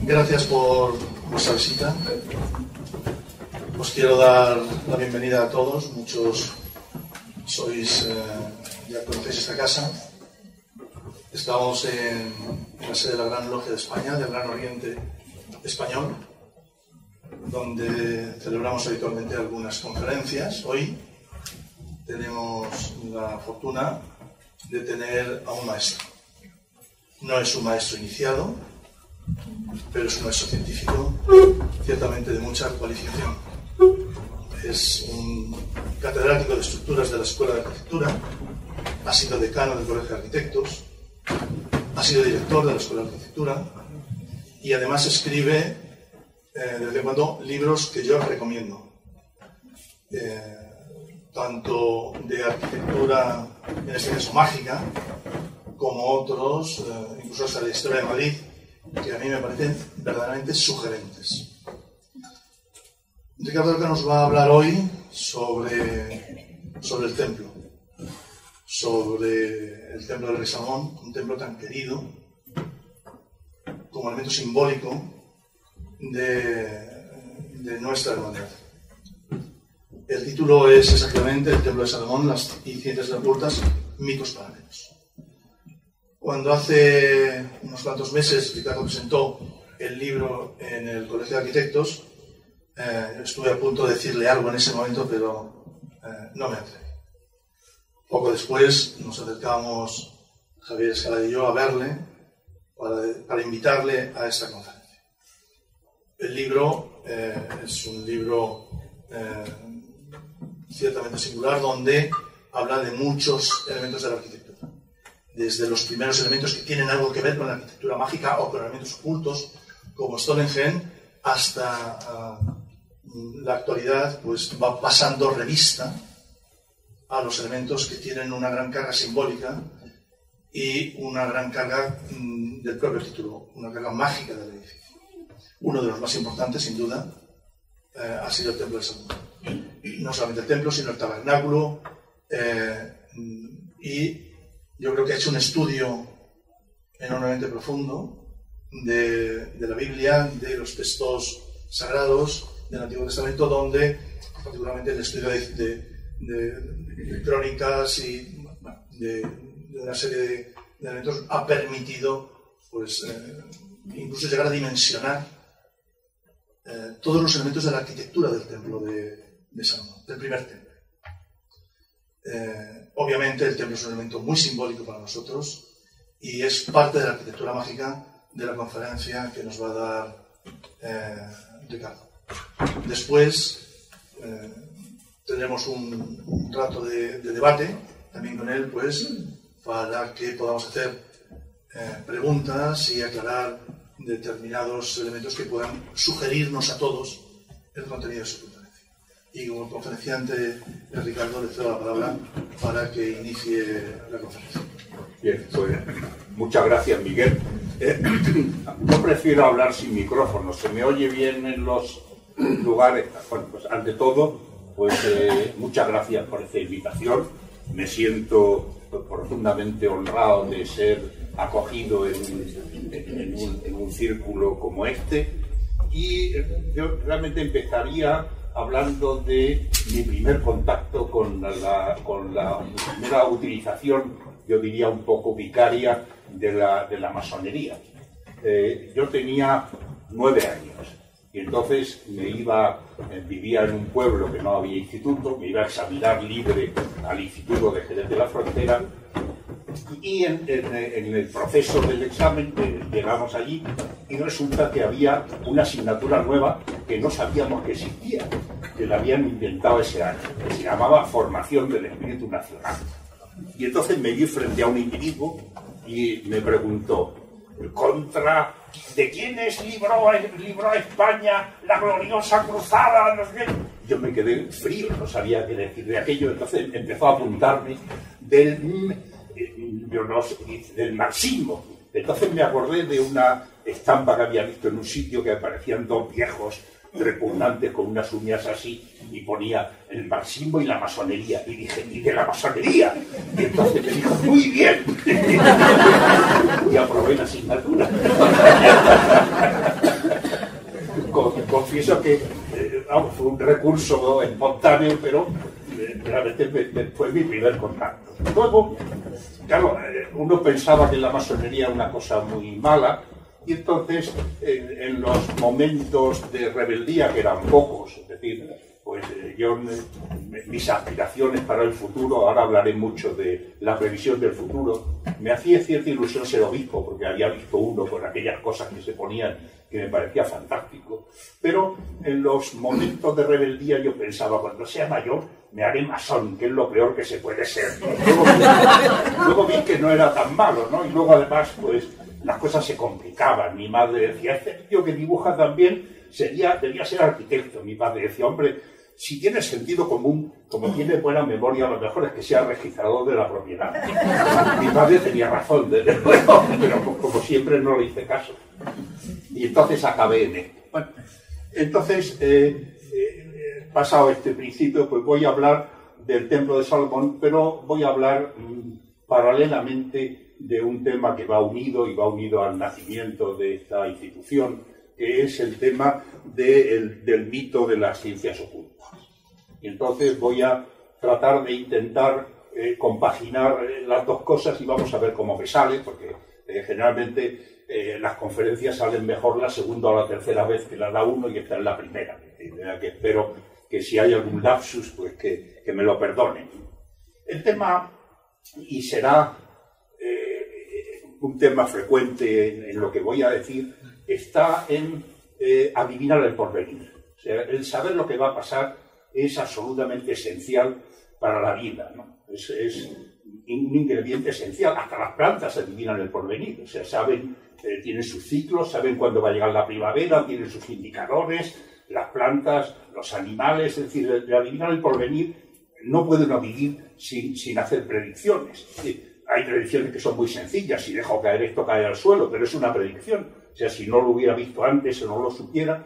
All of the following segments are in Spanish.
Gracias por vuestra visita. Os quiero dar la bienvenida a todos. Muchos sois, ya conocéis esta casa. Estamos en la sede de la Gran Logia de España, del Gran Oriente Español, donde celebramos habitualmente algunas conferencias. Hoy tenemos la fortuna de tener a un maestro. No es un maestro iniciado, pero es un maestro científico, ciertamente de mucha cualificación. Es un catedrático de estructuras de la Escuela de Arquitectura, ha sido decano del Colegio de Arquitectos, ha sido director de la Escuela de Arquitectura y además escribe de vez en cuando libros que yo recomiendo, tanto de arquitectura, en este caso mágica, como otros, incluso hasta de historia de Madrid, que a mí me parecen verdaderamente sugerentes. Ricardo Lorca nos va a hablar hoy sobre el templo, sobre el templo del Rey Salomón, un templo tan querido como elemento simbólico de nuestra hermandad. El título es exactamente El templo de Salomón, las y ciencias ocultas, mitos paralelos. Cuando hace unos cuantos meses Ricardo presentó el libro en el Colegio de Arquitectos, estuve a punto de decirle algo en ese momento, pero no me atreví. Poco después nos acercamos, Javier Escalada y yo, a verle para invitarle a esta conferencia. El libro es un libro ciertamente singular, donde habla de muchos elementos de la arquitectura. Desde los primeros elementos que tienen algo que ver con la arquitectura mágica o con elementos ocultos, como Stonehenge, hasta la actualidad, pues va pasando revista a los elementos que tienen una gran carga simbólica y una gran carga del propio título, una carga mágica del edificio. Uno de los más importantes, sin duda, ha sido el Templo de Salomón. No solamente el templo, sino el tabernáculo, y yo creo que ha hecho un estudio enormemente profundo de la Biblia, de los textos sagrados del Antiguo Testamento, donde particularmente el estudio de crónicas y de una serie de elementos ha permitido, pues, incluso llegar a dimensionar todos los elementos de la arquitectura del templo de Salomón, del primer templo. Obviamente el templo es un elemento muy simbólico para nosotros y es parte de la arquitectura mágica de la conferencia que nos va a dar Ricardo. Después tendremos un rato de debate también con él, pues, para que podamos hacer preguntas y aclarar determinados elementos que puedan sugerirnos a todos el contenido de su conferencia. Y como conferenciante, Ricardo, le cedo la palabra para que inicie la conferencia. Bien, pues muchas gracias, Miguel. Yo prefiero hablar sin micrófono, se me oye bien en los lugares. Bueno, pues ante todo, pues muchas gracias por esta invitación. Me siento profundamente honrado de ser acogido en un círculo como este. Y yo realmente empezaría hablando de mi primer contacto con la primera utilización, yo diría un poco vicaria, de la masonería. Yo tenía 9 años y entonces vivía en un pueblo que no había instituto, me iba a examinar libre al Instituto de Jerez de la Frontera y en el proceso del examen llegamos allí y resulta que había una asignatura nueva que no sabíamos que existía, que la habían inventado ese año, que se llamaba Formación del Espíritu Nacional. Y entonces me vi frente a un individuo y me preguntó: ¿de quiénes libró a España la gloriosa cruzada? No sé qué. Yo me quedé frío, no sabía qué decir de aquello. Entonces empezó a apuntarme del marxismo. Entonces me acordé de una estampa que había visto en un sitio que aparecían dos viejos repugnantes con unas uñas así y ponía el marxismo y la masonería. Y dije: ¿y de la masonería? Y entonces me dijo: muy bien. Y aprobé la asignatura. confieso que fue un recurso espontáneo, pero realmente fue mi primer contacto. Luego, claro, uno pensaba que la masonería era una cosa muy mala, y entonces en los momentos de rebeldía, que eran pocos, es decir, pues yo, mis aspiraciones para el futuro, ahora hablaré mucho de la previsión del futuro, me hacía cierta ilusión ser obispo, porque había visto uno con aquellas cosas que se ponían que me parecía fantástico, pero en los momentos de rebeldía yo pensaba, cuando sea mayor me haré masón, que es lo peor que se puede ser. Luego vi que no era tan malo, ¿no? Y luego además pues las cosas se complicaban. Mi madre decía, este tío que dibuja también debía ser arquitecto. Mi padre decía, hombre, si tiene sentido común, como tiene buena memoria, lo mejor es que sea registrador de la propiedad. Mi padre tenía razón, desde luego, pero como siempre no le hice caso. Y entonces acabé en esto. Bueno, entonces, pasado este principio, pues voy a hablar del Templo de Salomón, pero voy a hablar paralelamente de un tema que va unido al nacimiento de esta institución, que es el tema del mito de las ciencias ocultas. Y entonces voy a tratar de intentar compaginar las dos cosas y vamos a ver cómo me sale, porque generalmente las conferencias salen mejor la segunda o la tercera vez que la da uno, y esta es la primera. Que espero que si hay algún lapsus, pues que me lo perdonen. El tema, y será un tema frecuente en lo que voy a decir, está en adivinar el porvenir. O sea, el saber lo que va a pasar es absolutamente esencial para la vida, ¿no? Es un ingrediente esencial. Hasta las plantas adivinan el porvenir. O sea, saben, tienen sus ciclos, saben cuándo va a llegar la primavera, tienen sus indicadores. Las plantas, los animales, es decir, el adivinar el porvenir no puede uno vivir sin hacer predicciones. Hay predicciones que son muy sencillas, si dejo caer esto cae al suelo, pero es una predicción. O sea, si no lo hubiera visto antes o no lo supiera.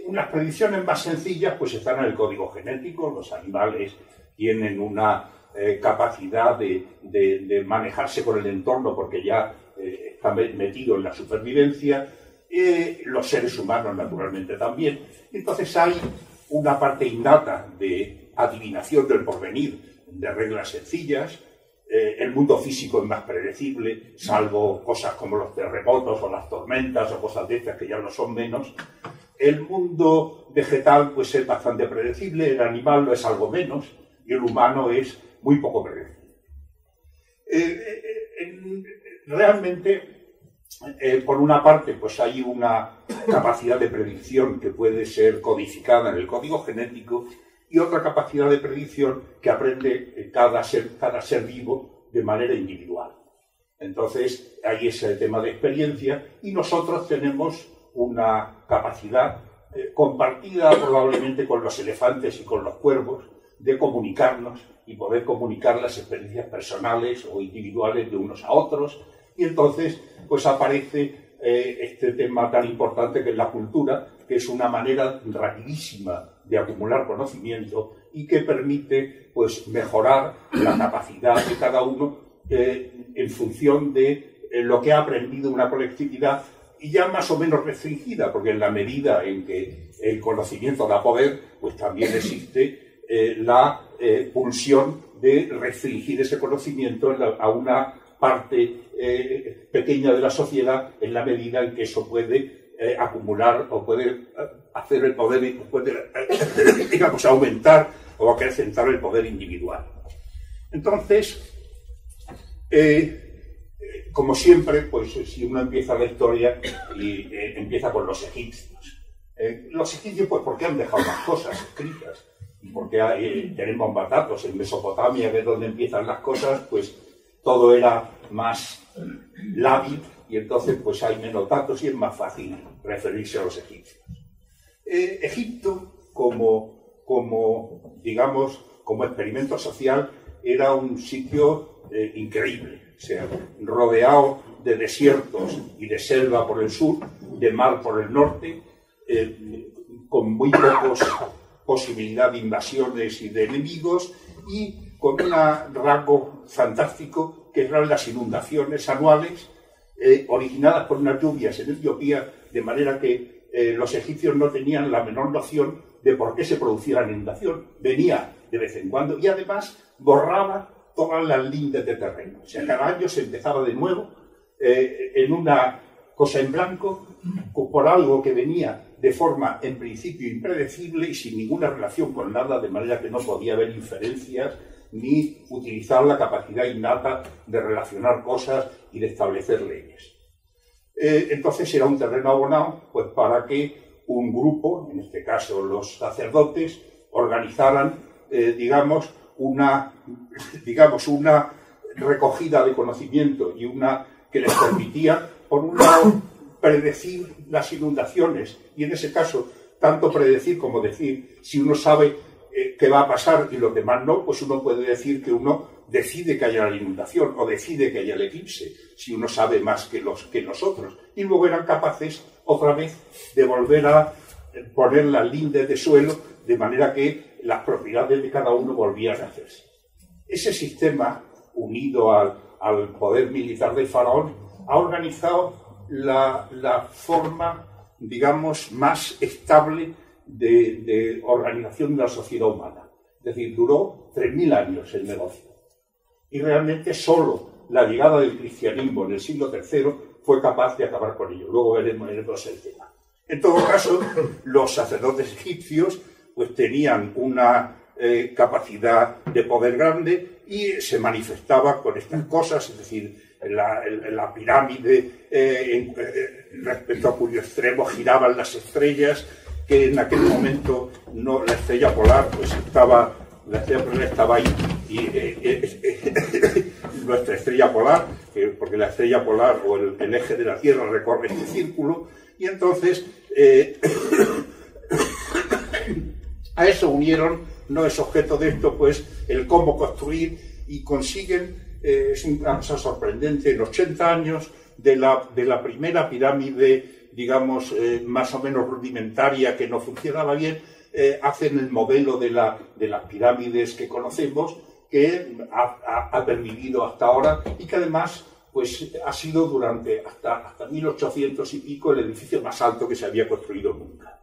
Unas predicciones más sencillas pues están en el código genético. Los animales tienen una capacidad de manejarse con el entorno porque ya están metidos en la supervivencia. Los seres humanos naturalmente también. Entonces hay una parte innata de adivinación del porvenir, de reglas sencillas. El mundo físico es más predecible, salvo cosas como los terremotos o las tormentas o cosas de estas que ya no son menos. El mundo vegetal pues es bastante predecible, el animal lo es algo menos y el humano es muy poco predecible. Realmente, por una parte, pues hay una capacidad de predicción que puede ser codificada en el código genético y otra capacidad de predicción que aprende cada ser vivo de manera individual. Entonces, hay ese tema de experiencia y nosotros tenemos una capacidad compartida probablemente con los elefantes y con los cuervos de comunicarnos y poder comunicar las experiencias personales o individuales de unos a otros. Y entonces, pues aparece este tema tan importante que es la cultura, que es una manera rapidísima de acumular conocimiento y que permite pues mejorar la capacidad de cada uno en función de lo que ha aprendido una colectividad y ya más o menos restringida, porque en la medida en que el conocimiento da poder, pues también existe la pulsión de restringir ese conocimiento a una parte pequeña de la sociedad en la medida en que eso puede acumular o puede hacer el poder, puede, digamos, aumentar o acrecentar el poder individual. Entonces, como siempre, pues si uno empieza la historia y empieza con los egipcios. Los egipcios, pues, ¿por qué han dejado las cosas escritas? Y porque tenemos más datos. En Mesopotamia, que es donde empiezan las cosas, pues todo era más lábil y entonces pues hay menos datos y es más fácil referirse a los egipcios. Egipto, digamos, como experimento social, era un sitio increíble. O sea, rodeado de desiertos y de selva por el sur, de mar por el norte, con muy pocos posibilidad de invasiones y de enemigos y con un rasgo fantástico que eran las inundaciones anuales originadas por unas lluvias en Etiopía, de manera que los egipcios no tenían la menor noción de por qué se producía la inundación. Venía de vez en cuando y además borraba todas las lindes de terreno. O sea, cada año se empezaba de nuevo en una cosa en blanco por algo que venía de forma en principio impredecible y sin ninguna relación con nada, de manera que no podía haber inferencias ni utilizar la capacidad innata de relacionar cosas y de establecer leyes. Entonces era un terreno abonado pues, para que un grupo, en este caso los sacerdotes, organizaran, digamos, una recogida de conocimiento y una que les permitía, por un lado, predecir las inundaciones, y en ese caso, tanto predecir como decir, si uno sabe qué va a pasar y los demás no, pues uno puede decir que uno decide que haya la inundación o decide que haya el eclipse, si uno sabe más que nosotros. Y luego eran capaces, otra vez, de volver a poner las lindes de suelo, de manera que las propiedades de cada uno volvían a hacerse. Ese sistema, unido al poder militar del faraón, ha organizado la forma, digamos, más estable de organización de la sociedad humana. Es decir, duró 3000 años el negocio. Y realmente solo la llegada del cristianismo en el siglo III fue capaz de acabar con ello. Luego veremos el tema. En todo caso, los sacerdotes egipcios pues tenían una capacidad de poder grande y se manifestaba con estas cosas, es decir, la pirámide respecto a cuyo extremo giraban las estrellas, que en aquel momento no, la estrella polar pues estaba ahí y nuestra estrella polar, porque la estrella polar o el eje de la Tierra recorre este círculo, y entonces a eso unieron, no es objeto de esto, pues el cómo construir, y consiguen, es una cosa sorprendente, en 80 años de la primera pirámide, digamos, más o menos rudimentaria, que no funcionaba bien, hacen el modelo de las pirámides que conocemos, que ha pervivido hasta ahora y que además pues, ha sido durante hasta 1800 y pico el edificio más alto que se había construido nunca.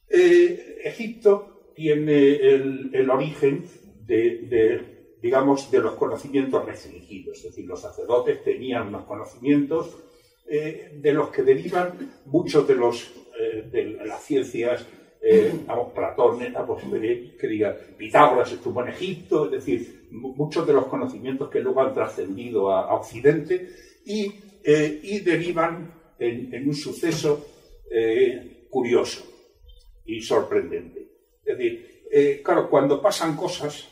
Egipto tiene el origen digamos, de los conocimientos restringidos, es decir, los sacerdotes tenían unos conocimientos de los que derivan muchos de las ciencias, Platón, Pitágoras estuvo en Egipto, es decir, muchos de los conocimientos que luego han trascendido a Occidente y derivan en un suceso curioso y sorprendente. Es decir, claro, cuando pasan cosas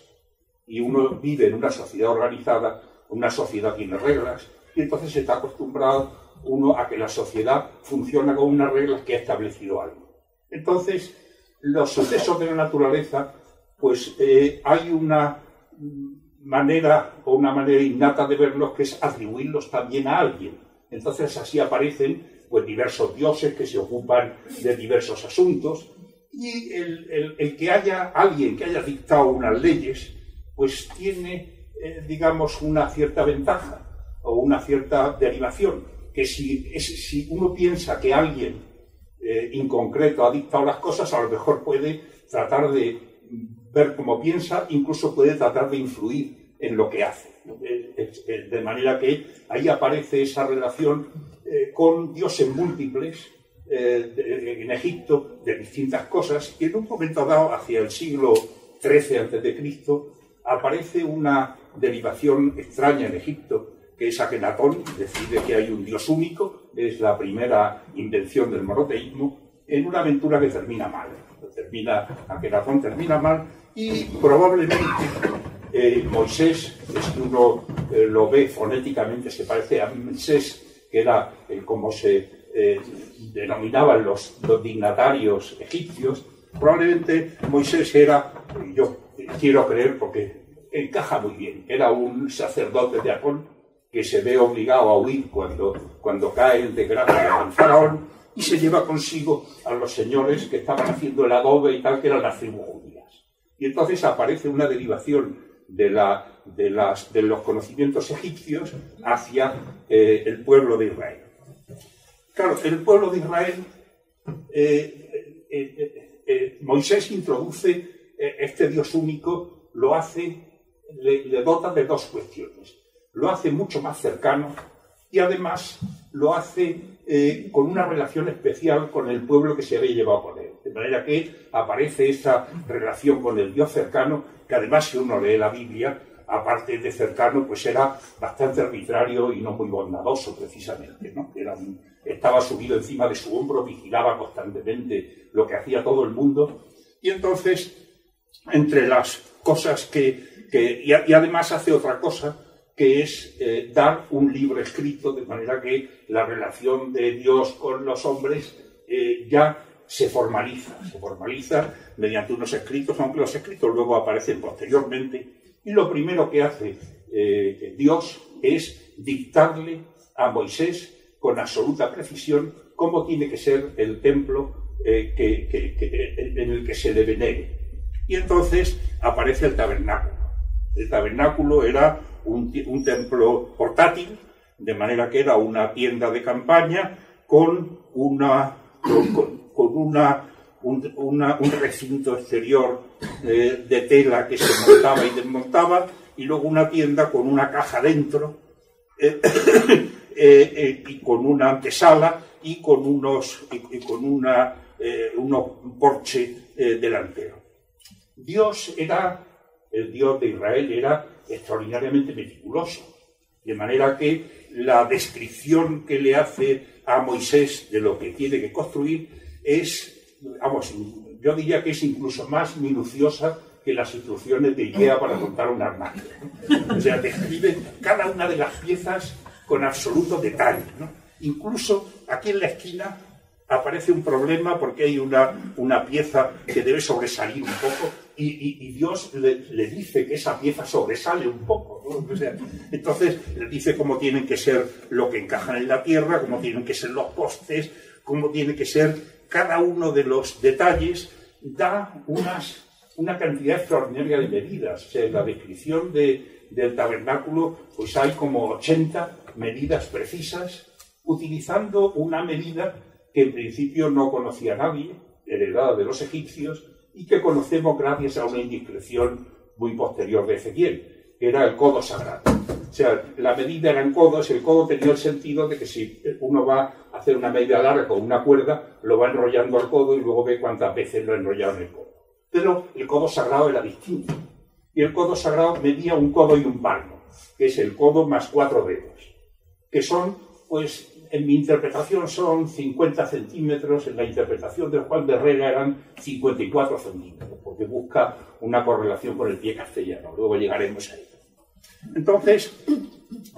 y uno vive en una sociedad organizada, una sociedad tiene reglas, y entonces se está acostumbrado uno a que la sociedad funciona con unas reglas que ha establecido algo. Entonces, los sucesos de la naturaleza, pues hay una manera innata de verlos, que es atribuirlos también a alguien. Entonces así aparecen pues diversos dioses que se ocupan de diversos asuntos, y el que haya alguien que haya dictado unas leyes, pues tiene, digamos, una cierta ventaja o una cierta derivación, que si uno piensa que alguien inconcreto ha dictado las cosas, a lo mejor puede tratar de ver cómo piensa, incluso puede tratar de influir en lo que hace. De manera que ahí aparece esa relación con dioses múltiples en Egipto de distintas cosas, y en un momento dado, hacia el siglo XIII a.C., aparece una derivación extraña en Egipto, que es Akenatón, decide que hay un dios único, es la primera invención del monoteísmo, en una aventura que termina mal. Akenatón termina mal, y probablemente Moisés, si uno lo ve fonéticamente, se parece a Mensés, que era como se denominaban los dignatarios egipcios. Probablemente Moisés era, yo quiero creer porque encaja muy bien, era un sacerdote de Amón que se ve obligado a huir cuando cae el desgracia del faraón, y se lleva consigo a los señores que estaban haciendo el adobe y tal, que eran las tribus judías. Y entonces aparece una derivación de los conocimientos egipcios hacia el pueblo de Israel. Claro, el pueblo de Israel Moisés introduce este Dios único, lo hace, le dota de dos cuestiones. Lo hace mucho más cercano y además lo hace con una relación especial con el pueblo que se había llevado con él. De manera que aparece esa relación con el Dios cercano, que además si uno lee la Biblia, aparte de cercano, pues era bastante arbitrario y no muy bondadoso precisamente, ¿no? Estaba subido encima de su hombro, vigilaba constantemente lo que hacía todo el mundo. Y entonces, entre las cosas y además hace otra cosa, que es dar un libro escrito, de manera que la relación de Dios con los hombres ya se formaliza mediante unos escritos, aunque los escritos luego aparecen posteriormente. Y lo primero que hace Dios es dictarle a Moisés con absoluta precisión cómo tiene que ser el templo en el que se le venere. Y entonces aparece el tabernáculo. El tabernáculo era un templo portátil, de manera que era una tienda de campaña con un recinto exterior de tela que se montaba y desmontaba, y luego una tienda con una caja dentro y con una antesala y con unos porche delantero. El Dios de Israel era extraordinariamente meticuloso, de manera que la descripción que le hace a Moisés de lo que tiene que construir es, yo diría que es incluso más minuciosa que las instrucciones de IKEA para montar un armario, ¿no? O sea, describe cada una de las piezas con absoluto detalle, ¿no? Incluso aquí en la esquina aparece un problema porque hay una pieza que debe sobresalir un poco y Dios le dice que esa pieza sobresale un poco, ¿no? O sea, entonces le dice cómo tienen que ser lo que encajan en la tierra, cómo tienen que ser los postes, cómo tiene que ser cada uno de los detalles. Da una cantidad extraordinaria de medidas. O sea, en la descripción del tabernáculo pues hay como 80 medidas precisas, utilizando una medida que en principio no conocía nadie, heredada de los egipcios, y que conocemos gracias a una indiscreción muy posterior de Ezequiel, que era el codo sagrado. O sea, la medida era en codos, el codo tenía el sentido de que si uno va a hacer una medida larga con una cuerda, lo va enrollando al codo y luego ve cuántas veces lo ha enrollado en el codo. Pero el codo sagrado era distinto. Y el codo sagrado medía un codo y un palmo, que es el codo más 4 dedos, que son, pues, en mi interpretación son 50 centímetros, en la interpretación de Juan de Herrera eran 54 centímetros, porque busca una correlación con el pie castellano. Luego llegaremos a ello. Entonces,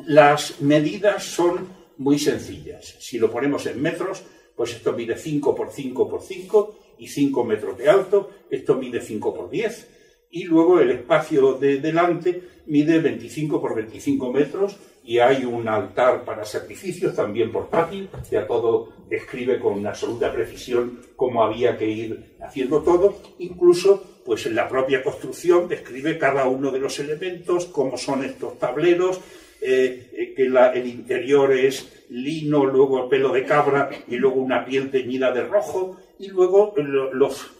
las medidas son muy sencillas. Si lo ponemos en metros, pues esto mide 5 por 5 por 5 y 5 metros de alto. Esto mide 5 por 10. Y luego el espacio de delante mide 25 por 25 metros y hay un altar para sacrificios, también portátil, ya todo describe con absoluta precisión cómo había que ir haciendo todo. Incluso, pues en la propia construcción describe cada uno de los elementos, cómo son estos tableros, que el interior es lino, luego pelo de cabra y luego una piel teñida de rojo, y luego los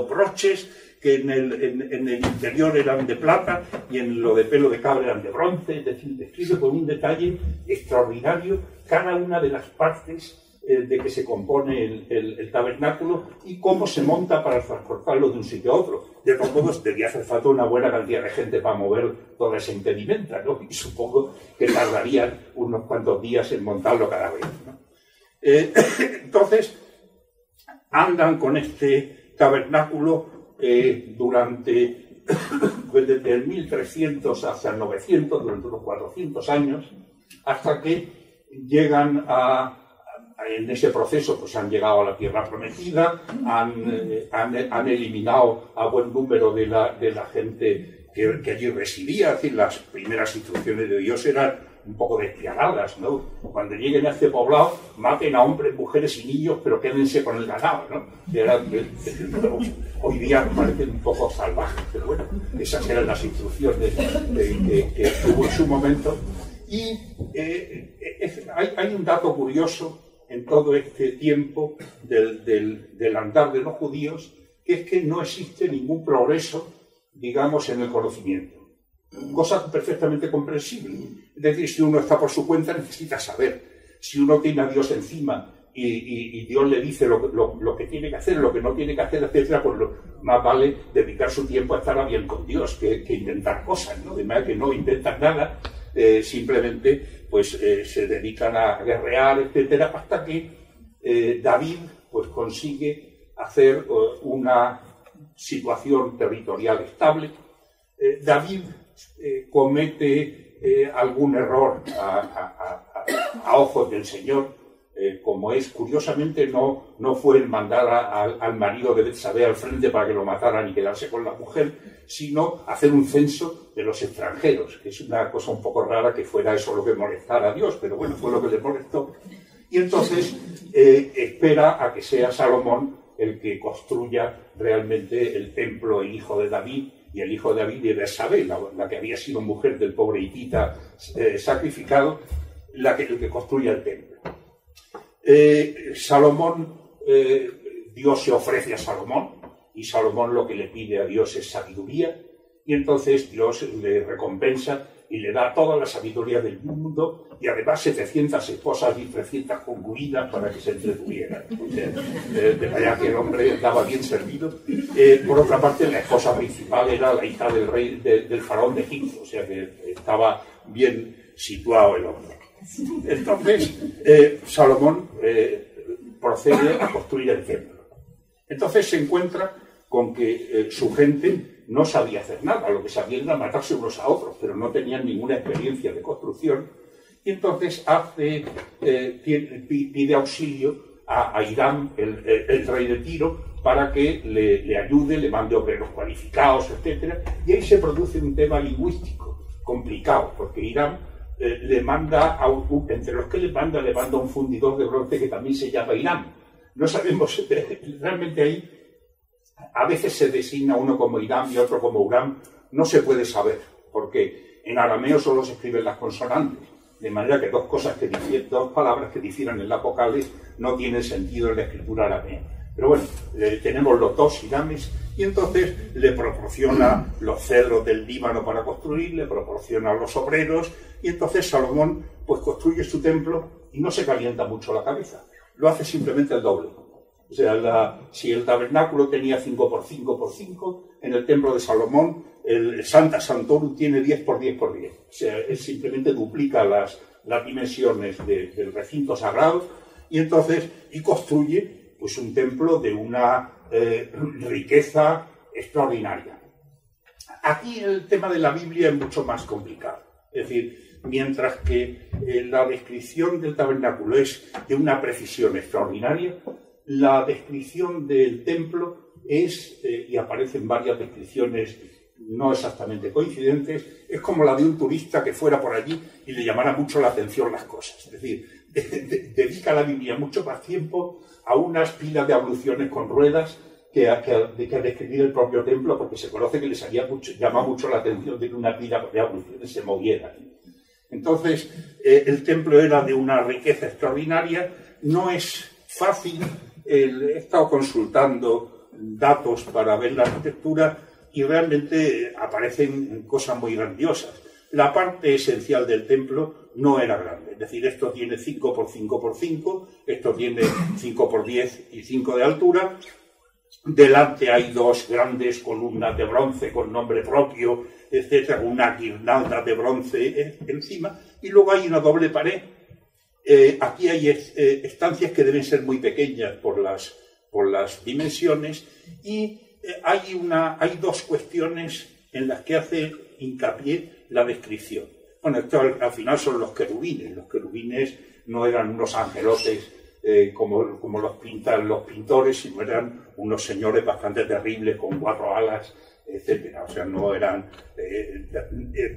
broches que en el interior eran de plata y en lo de pelo de cabra eran de bronce. Es decir, describe con un detalle extraordinario cada una de las partes de que se compone el tabernáculo y cómo se monta para transportarlo de un sitio a otro. De todos modos, debía hacer falta una buena cantidad de gente para mover toda esa impedimenta, ¿no? Y supongo que tardarían unos cuantos días en montarlo cada vez, ¿no? Entonces, andan con este tabernáculo desde el 1300 hasta el 900, durante unos 400 años, hasta que llegan en ese proceso pues han llegado a la tierra prometida, han eliminado a buen número de la gente que allí residía. Es decir, las primeras instrucciones de Dios eran un poco despiadadas, ¿no? Cuando lleguen a este poblado, maten a hombres, mujeres y niños, pero quédense con el ganado, ¿no? Hoy día parecen un poco salvajes, pero bueno, esas eran las instrucciones que tuvo en su momento. Y hay un dato curioso en todo este tiempo, del andar de los judíos, que es que no existe ningún progreso, digamos, en el conocimiento. Cosa perfectamente comprensible. Es decir, si uno está por su cuenta, necesita saber. Si uno tiene a Dios encima y Dios le dice lo que tiene que hacer, lo que no tiene que hacer, etcétera, pues más vale dedicar su tiempo a estar a bien con Dios que intentar cosas, ¿no? De manera que no intentan nada, simplemente pues se dedican a guerrear, etcétera, hasta que David pues consigue hacer una situación territorial estable. David comete algún error a ojos del Señor, como es, curiosamente, no fue el mandar al marido de Betsabé al frente para que lo mataran y quedarse con la mujer, sino hacer un censo de los extranjeros, que es una cosa un poco rara que fuera eso lo que molestara a Dios, pero bueno, fue lo que le molestó. Y entonces espera a que sea Salomón el que construya realmente el templo, el hijo de David, y el hijo de David de Betsabé, la que había sido mujer del pobre hitita sacrificado, el que construya el templo. Salomón, Dios se ofrece a Salomón, y Salomón lo que le pide a Dios es sabiduría, y entonces Dios le recompensa y le da toda la sabiduría del mundo, y además 700 esposas y 300 concubinas para que se entretuvieran. De manera que el hombre estaba bien servido. Por otra parte, la esposa principal era la hija del rey del faraón de Egipto, o sea que estaba bien situado el hombre. Entonces, Salomón procede a construir el templo. Entonces se encuentra con que su gente no sabía hacer nada, lo que sabían era matarse unos a otros, pero no tenían ninguna experiencia de construcción, y entonces pide auxilio a Hiram, el rey de Tiro, para que le ayude, le mande obreros cualificados, etc. Y ahí se produce un tema lingüístico complicado, porque Hiram le manda, entre los que le manda un fundidor de bronce que también se llama Hiram. No sabemos, realmente ahí a veces se designa uno como Hiram y otro como Uram, no se puede saber, porque en arameo solo se escriben las consonantes, de manera que dos palabras que difieren en la vocales no tienen sentido en la escritura aramea. Pero bueno, tenemos los dos Hirames, y entonces le proporciona los cedros del Líbano para construir, le proporciona los obreros, y entonces Salomón pues construye su templo y no se calienta mucho la cabeza, lo hace simplemente el doble. O sea, si el tabernáculo tenía 5x5x5, en el templo de Salomón el Santa Santorum tiene 10x10x10. O sea, él simplemente duplica las dimensiones del recinto sagrado y construye pues un templo de una riqueza extraordinaria. Aquí el tema de la Biblia es mucho más complicado. Es decir, mientras que la descripción del tabernáculo es de una precisión extraordinaria, la descripción del templo es, y aparecen varias descripciones no exactamente coincidentes, es como la de un turista que fuera por allí y le llamara mucho la atención las cosas. Es decir, dedica la Biblia mucho más tiempo a unas pilas de abluciones con ruedas que a describir el propio templo, porque se conoce que les llama mucho la atención de que una pila de abluciones se moviera. Entonces, el templo era de una riqueza extraordinaria. No es fácil. He estado consultando datos para ver la arquitectura y realmente aparecen cosas muy grandiosas. La parte esencial del templo no era grande, es decir, esto tiene 5x5x5, esto tiene 5x10 y 5 de altura. Delante hay dos grandes columnas de bronce con nombre propio, etcétera, una guirnalda de bronce encima, y luego hay una doble pared. Aquí hay estancias que deben ser muy pequeñas por las dimensiones, y hay dos cuestiones en las que hace hincapié la descripción. Bueno, esto al final son los querubines. Los querubines no eran unos angelotes como los pintan los pintores, sino eran unos señores bastante terribles con 4 alas, etcétera. O sea, no eran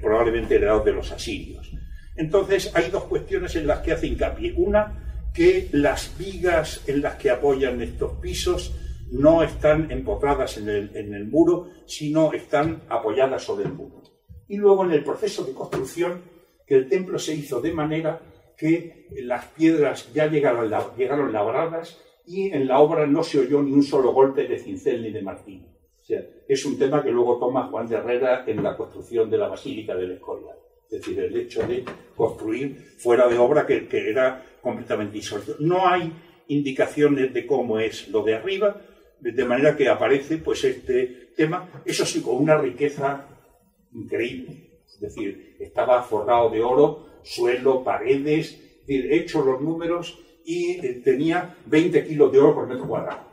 probablemente heredados de los asirios. Entonces, hay dos cuestiones en las que hace hincapié. Una, que las vigas en las que apoyan estos pisos no están empotradas en el muro, sino están apoyadas sobre el muro. Y luego, en el proceso de construcción, que el templo se hizo de manera que las piedras ya llegaron labradas y en la obra no se oyó ni un solo golpe de cincel ni de martillo. O sea, es un tema que luego toma Juan de Herrera en la construcción de la Basílica del Escorial. Es decir, el hecho de construir fuera de obra que era completamente insólito. No hay indicaciones de cómo es lo de arriba, de manera que aparece pues este tema, eso sí, con una riqueza increíble. Es decir, estaba forrado de oro, suelo, paredes, he hecho los números y tenía 20 kilos de oro por metro cuadrado.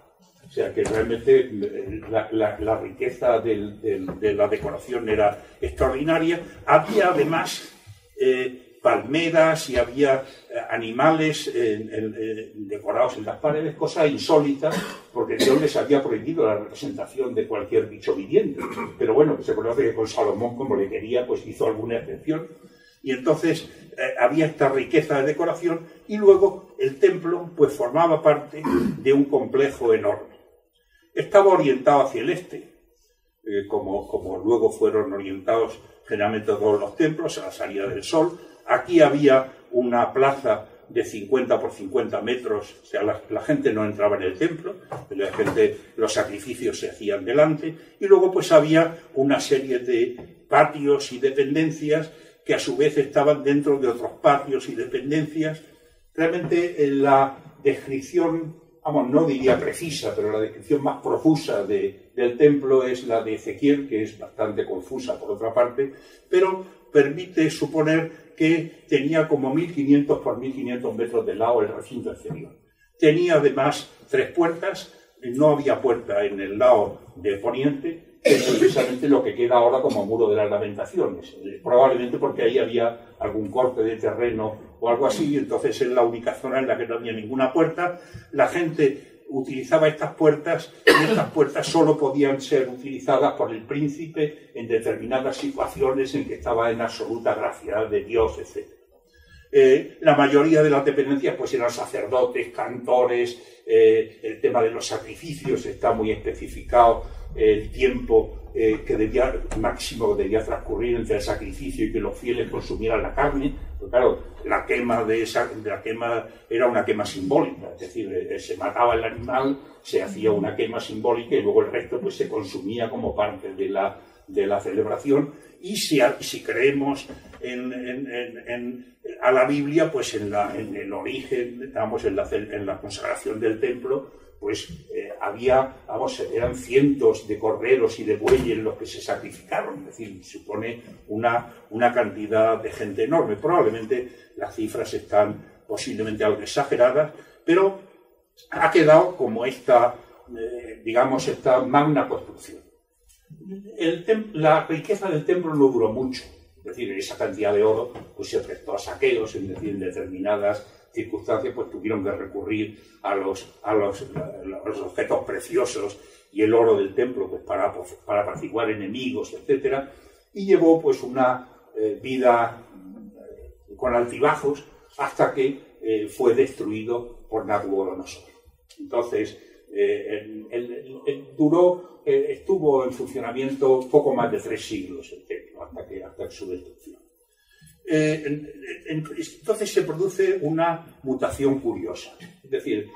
O sea que realmente la riqueza de la decoración era extraordinaria. Había además palmeras y había animales decorados en las paredes, cosa insólita, porque Dios les había prohibido la representación de cualquier bicho viviente. Pero bueno, se conoce que con Salomón, como le quería, pues hizo alguna excepción. Y entonces había esta riqueza de decoración y luego el templo pues formaba parte de un complejo enorme. Estaba orientado hacia el este, como luego fueron orientados generalmente todos los templos, a la salida del sol. Aquí había una plaza de 50 por 50 metros, o sea, la gente no entraba en el templo, los sacrificios se hacían delante, y luego pues había una serie de patios y dependencias que a su vez estaban dentro de otros patios y dependencias. Realmente la descripción, vamos, no diría precisa, pero la descripción más profusa del templo es la de Ezequiel, que es bastante confusa por otra parte, pero permite suponer que tenía como 1500 por 1500 metros de lado el recinto exterior. Tenía además 3 puertas, no había puerta en el lado de poniente, que es precisamente lo que queda ahora como muro de las lamentaciones, probablemente porque ahí había algún corte de terreno o algo así, y entonces es la única zona en la que no había ninguna puerta. La gente utilizaba estas puertas y estas puertas solo podían ser utilizadas por el príncipe en determinadas situaciones en que estaba en absoluta gracia de Dios, etc. La mayoría de las dependencias pues eran sacerdotes, cantores, el tema de los sacrificios está muy especificado, el tiempo máximo debía transcurrir entre el sacrificio y que los fieles consumieran la carne. Pues claro, la quema era una quema simbólica, es decir, se mataba el animal, se hacía una quema simbólica y luego el resto pues se consumía como parte de la celebración. Y si creemos a la Biblia, pues en el origen, digamos, en la consagración del templo, pues eran cientos de corderos y de bueyes los que se sacrificaron, es decir, supone una cantidad de gente enorme. Probablemente las cifras están posiblemente algo exageradas, pero ha quedado como esta magna construcción. La riqueza del templo no duró mucho, es decir, esa cantidad de oro pues se prestó a saqueos, es decir, en determinadas circunstancias pues tuvieron que recurrir a los objetos preciosos y el oro del templo pues para apaciguar enemigos, etcétera, y llevó pues una vida con altibajos hasta que fue destruido por Nabucodonosor. Entonces estuvo en funcionamiento poco más de 3 siglos el templo hasta su destrucción. Entonces se produce una mutación curiosa. Es decir,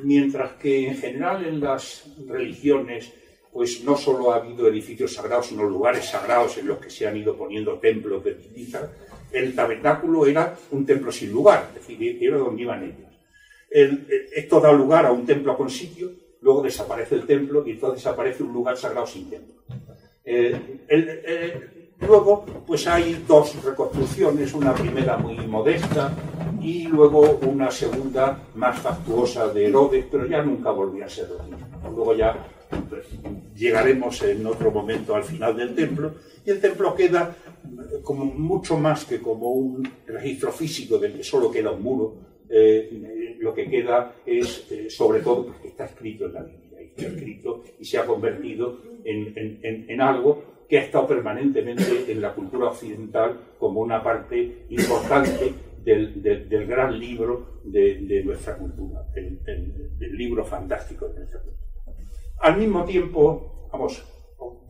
mientras que en general en las religiones pues no solo ha habido edificios sagrados, sino lugares sagrados en los que se han ido poniendo templos de distintas, el tabernáculo era un templo sin lugar, es decir, era donde iban ellos. Esto da lugar a un templo con sitio, luego desaparece el templo y entonces aparece un lugar sagrado sin templo. Luego, pues hay 2 reconstrucciones, una primera muy modesta y luego una segunda más fastuosa de Herodes, pero ya nunca volvió a ser lo mismo. Luego ya llegaremos en otro momento al final del templo, y el templo queda como mucho más que como un registro físico del que solo queda un muro. Lo que queda es, sobre todo, porque está escrito en la Biblia, y está escrito y se ha convertido en algo que ha estado permanentemente en la cultura occidental como una parte importante del gran libro de nuestra cultura, del libro fantástico de nuestra cultura. Al mismo tiempo,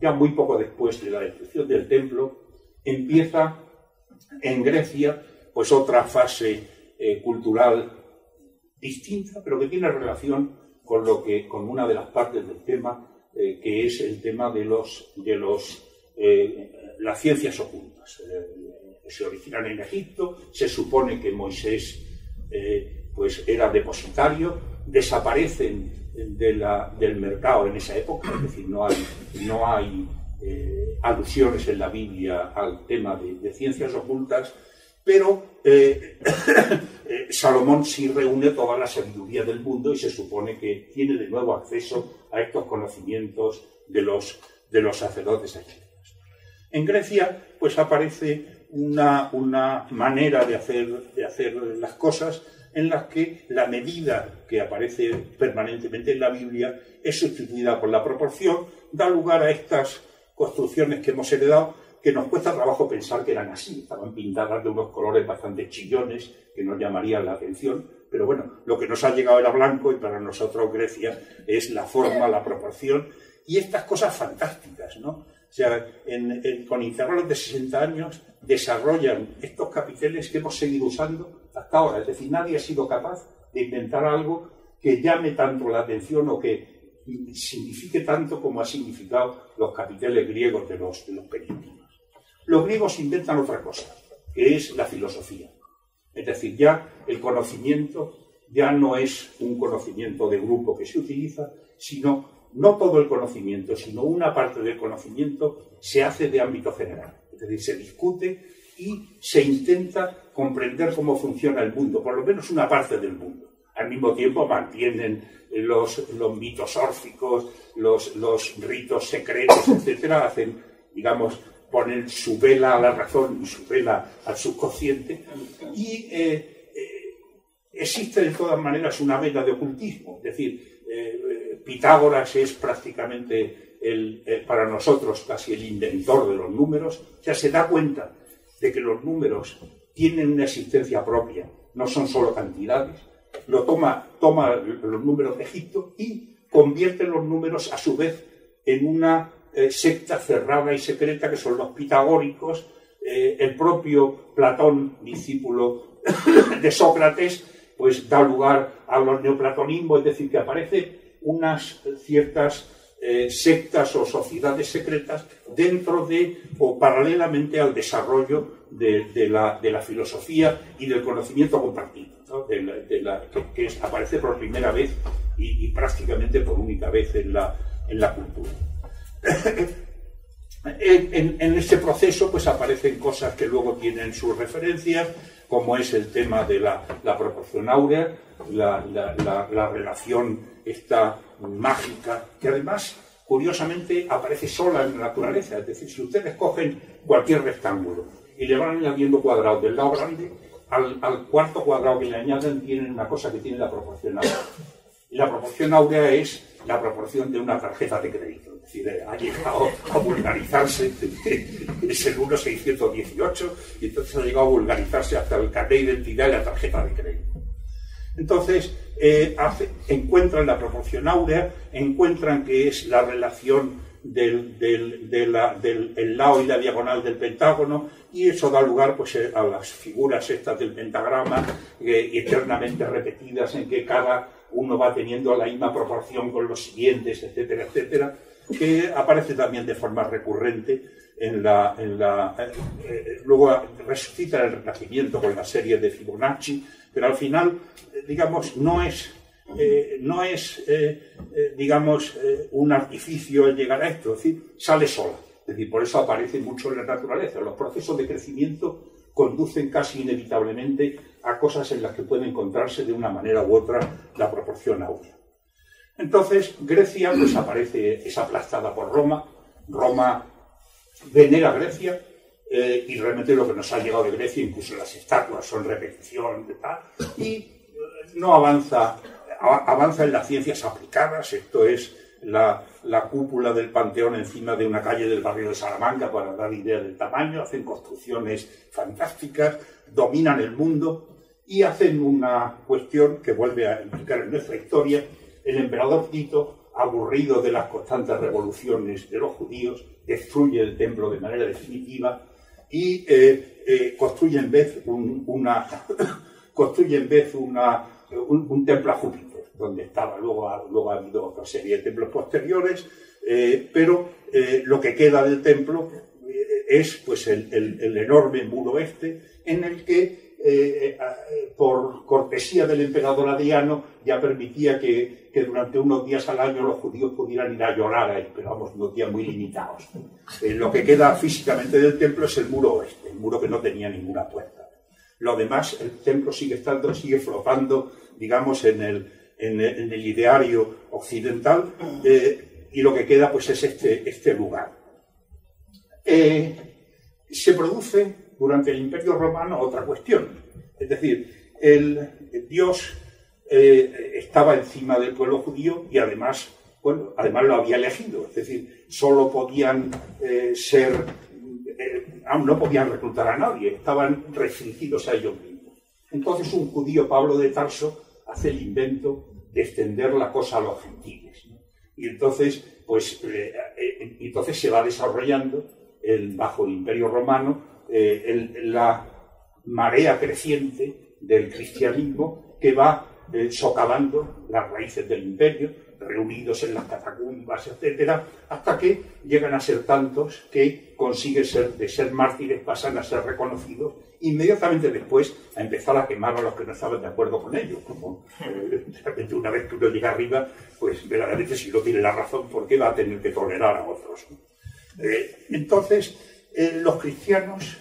ya muy poco después de la destrucción del templo, empieza en Grecia pues otra fase cultural distinta, pero que tiene relación con una de las partes del tema, que es el tema de las ciencias ocultas. Se originan en Egipto, se supone que Moisés pues era depositario, desaparecen del mercado en esa época, es decir, no hay alusiones en la Biblia al tema de ciencias ocultas, pero Salomón sí reúne toda la sabiduría del mundo y se supone que tiene de nuevo acceso a estos conocimientos de los sacerdotes egipcios. En Grecia, pues aparece una manera de hacer las cosas en las que la medida que aparece permanentemente en la Biblia es sustituida por la proporción, da lugar a estas construcciones que hemos heredado, que nos cuesta trabajo pensar que eran así. Estaban pintadas de unos colores bastante chillones que nos llamarían la atención, pero bueno, lo que nos ha llegado era blanco y para nosotros Grecia es la forma, la proporción y estas cosas fantásticas, ¿no? O sea, con intervalos de 60 años desarrollan estos capiteles que hemos seguido usando hasta ahora. Es decir, nadie ha sido capaz de inventar algo que llame tanto la atención o que signifique tanto como ha significado los capiteles griegos de los perímetros. Los griegos inventan otra cosa, que es la filosofía. Es decir, ya el conocimiento ya no es un conocimiento de grupo que se utiliza, sino no todo el conocimiento, sino una parte del conocimiento se hace de ámbito general. Es decir, se discute y se intenta comprender cómo funciona el mundo, por lo menos una parte del mundo. Al mismo tiempo mantienen los mitos órficos, los ritos secretos, etcétera, hacen, digamos, ponen su vela a la razón y su vela al subconsciente, y existe de todas maneras una vela de ocultismo. Es decir, Pitágoras es prácticamente para nosotros casi el inventor de los números. O sea, se da cuenta de que los números tienen una existencia propia, no son solo cantidades. Toma los números de Egipto y convierte los números a su vez en una secta cerrada y secreta que son los pitagóricos. El propio Platón, discípulo de Sócrates, pues da lugar a los neoplatonismos, es decir, que aparecen unas ciertas sectas o sociedades secretas dentro de o paralelamente al desarrollo de la filosofía y del conocimiento compartido, ¿no? que aparece por primera vez y prácticamente por única vez en la cultura. En este proceso pues aparecen cosas que luego tienen sus referencias, como es el tema de la proporción áurea, la relación esta mágica, que además curiosamente aparece sola en la naturaleza. Es decir, si ustedes cogen cualquier rectángulo y le van añadiendo cuadrados del lado grande, al cuarto cuadrado que le añaden tienen una cosa que tiene la proporción áurea. Y la proporción áurea es la proporción de una tarjeta de crédito. Es decir, ha llegado a vulgarizarse, es el 1618, y entonces ha llegado a vulgarizarse hasta el carnet de identidad y la tarjeta de crédito. Entonces, encuentran la proporción áurea, encuentran que es la relación del lado y la diagonal del pentágono, y eso da lugar pues, a las figuras estas del pentagrama, eternamente repetidas, en que cada uno va teniendo la misma proporción con los siguientes, etcétera, etcétera, que aparece también de forma recurrente luego resucita el Renacimiento con la serie de Fibonacci, pero al final, digamos, no es un artificio el llegar a esto, es decir, sale sola. Es decir, por eso aparece mucho en la naturaleza. Los procesos de crecimiento conducen casi inevitablemente a cosas en las que puede encontrarse de una manera u otra la proporción áurea. Entonces, Grecia pues aparece, es aplastada por Roma. Roma venera a Grecia y realmente lo que nos ha llegado de Grecia, incluso las estatuas son repetición de tal, y no avanza en las ciencias aplicadas. Esto es la cúpula del Panteón encima de una calle del barrio de Salamanca, para dar idea del tamaño. Hacen construcciones fantásticas, dominan el mundo y hacen una cuestión que vuelve a implicar en nuestra historia. El emperador Tito, aburrido de las constantes revoluciones de los judíos, destruye el templo de manera definitiva y construye en vez una un templo a Júpiter, donde estaba, luego ha habido otra serie de templos posteriores, pero lo que queda del templo es pues el enorme muro este, en el que por cortesía del emperador Adriano ya permitía que durante unos días al año los judíos pudieran ir a llorar ahí, pero vamos, unos días muy limitados. Lo que queda físicamente del templo es el muro oeste, el muro que no tenía ninguna puerta. Lo demás, el templo sigue flotando, digamos, en el ideario occidental, y lo que queda pues es este lugar. Se produce durante el Imperio Romano otra cuestión, es decir, el Dios estaba encima del pueblo judío y además lo había elegido, es decir, solo podían no podían reclutar a nadie, estaban restringidos a ellos mismos. Entonces un judío, Pablo de Tarso, hace el invento de extender la cosa a los gentiles, ¿no? Y entonces, entonces se va desarrollando bajo el Imperio Romano la marea creciente del cristianismo que va socavando las raíces del imperio, reunidos en las catacumbas, etcétera, hasta que llegan a ser tantos que consiguen de ser mártires, pasan a ser reconocidos, inmediatamente después a empezar a quemar a los que no estaban de acuerdo con ellos, como realmente una vez que uno llega arriba, pues verdaderamente si no tiene la razón, ¿por qué va a tener que tolerar a otros? Entonces, los cristianos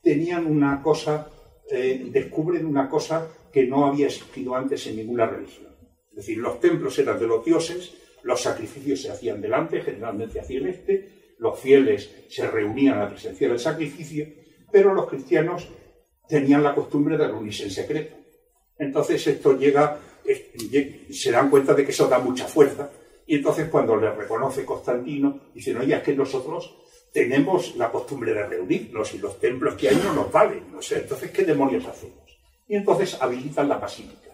tenían una cosa, descubren una cosa que no había existido antes en ninguna religión. Es decir, los templos eran de los dioses, los sacrificios se hacían delante, generalmente hacia el este, los fieles se reunían a presenciar el sacrificio, pero los cristianos tenían la costumbre de reunirse en secreto. Entonces se dan cuenta de que eso da mucha fuerza, y entonces cuando les reconoce Constantino, dicen, oye, es que nosotros tenemos la costumbre de reunirnos y los templos que hay no nos valen, no sé, entonces ¿qué demonios hacemos? Y entonces habilitan la basílica.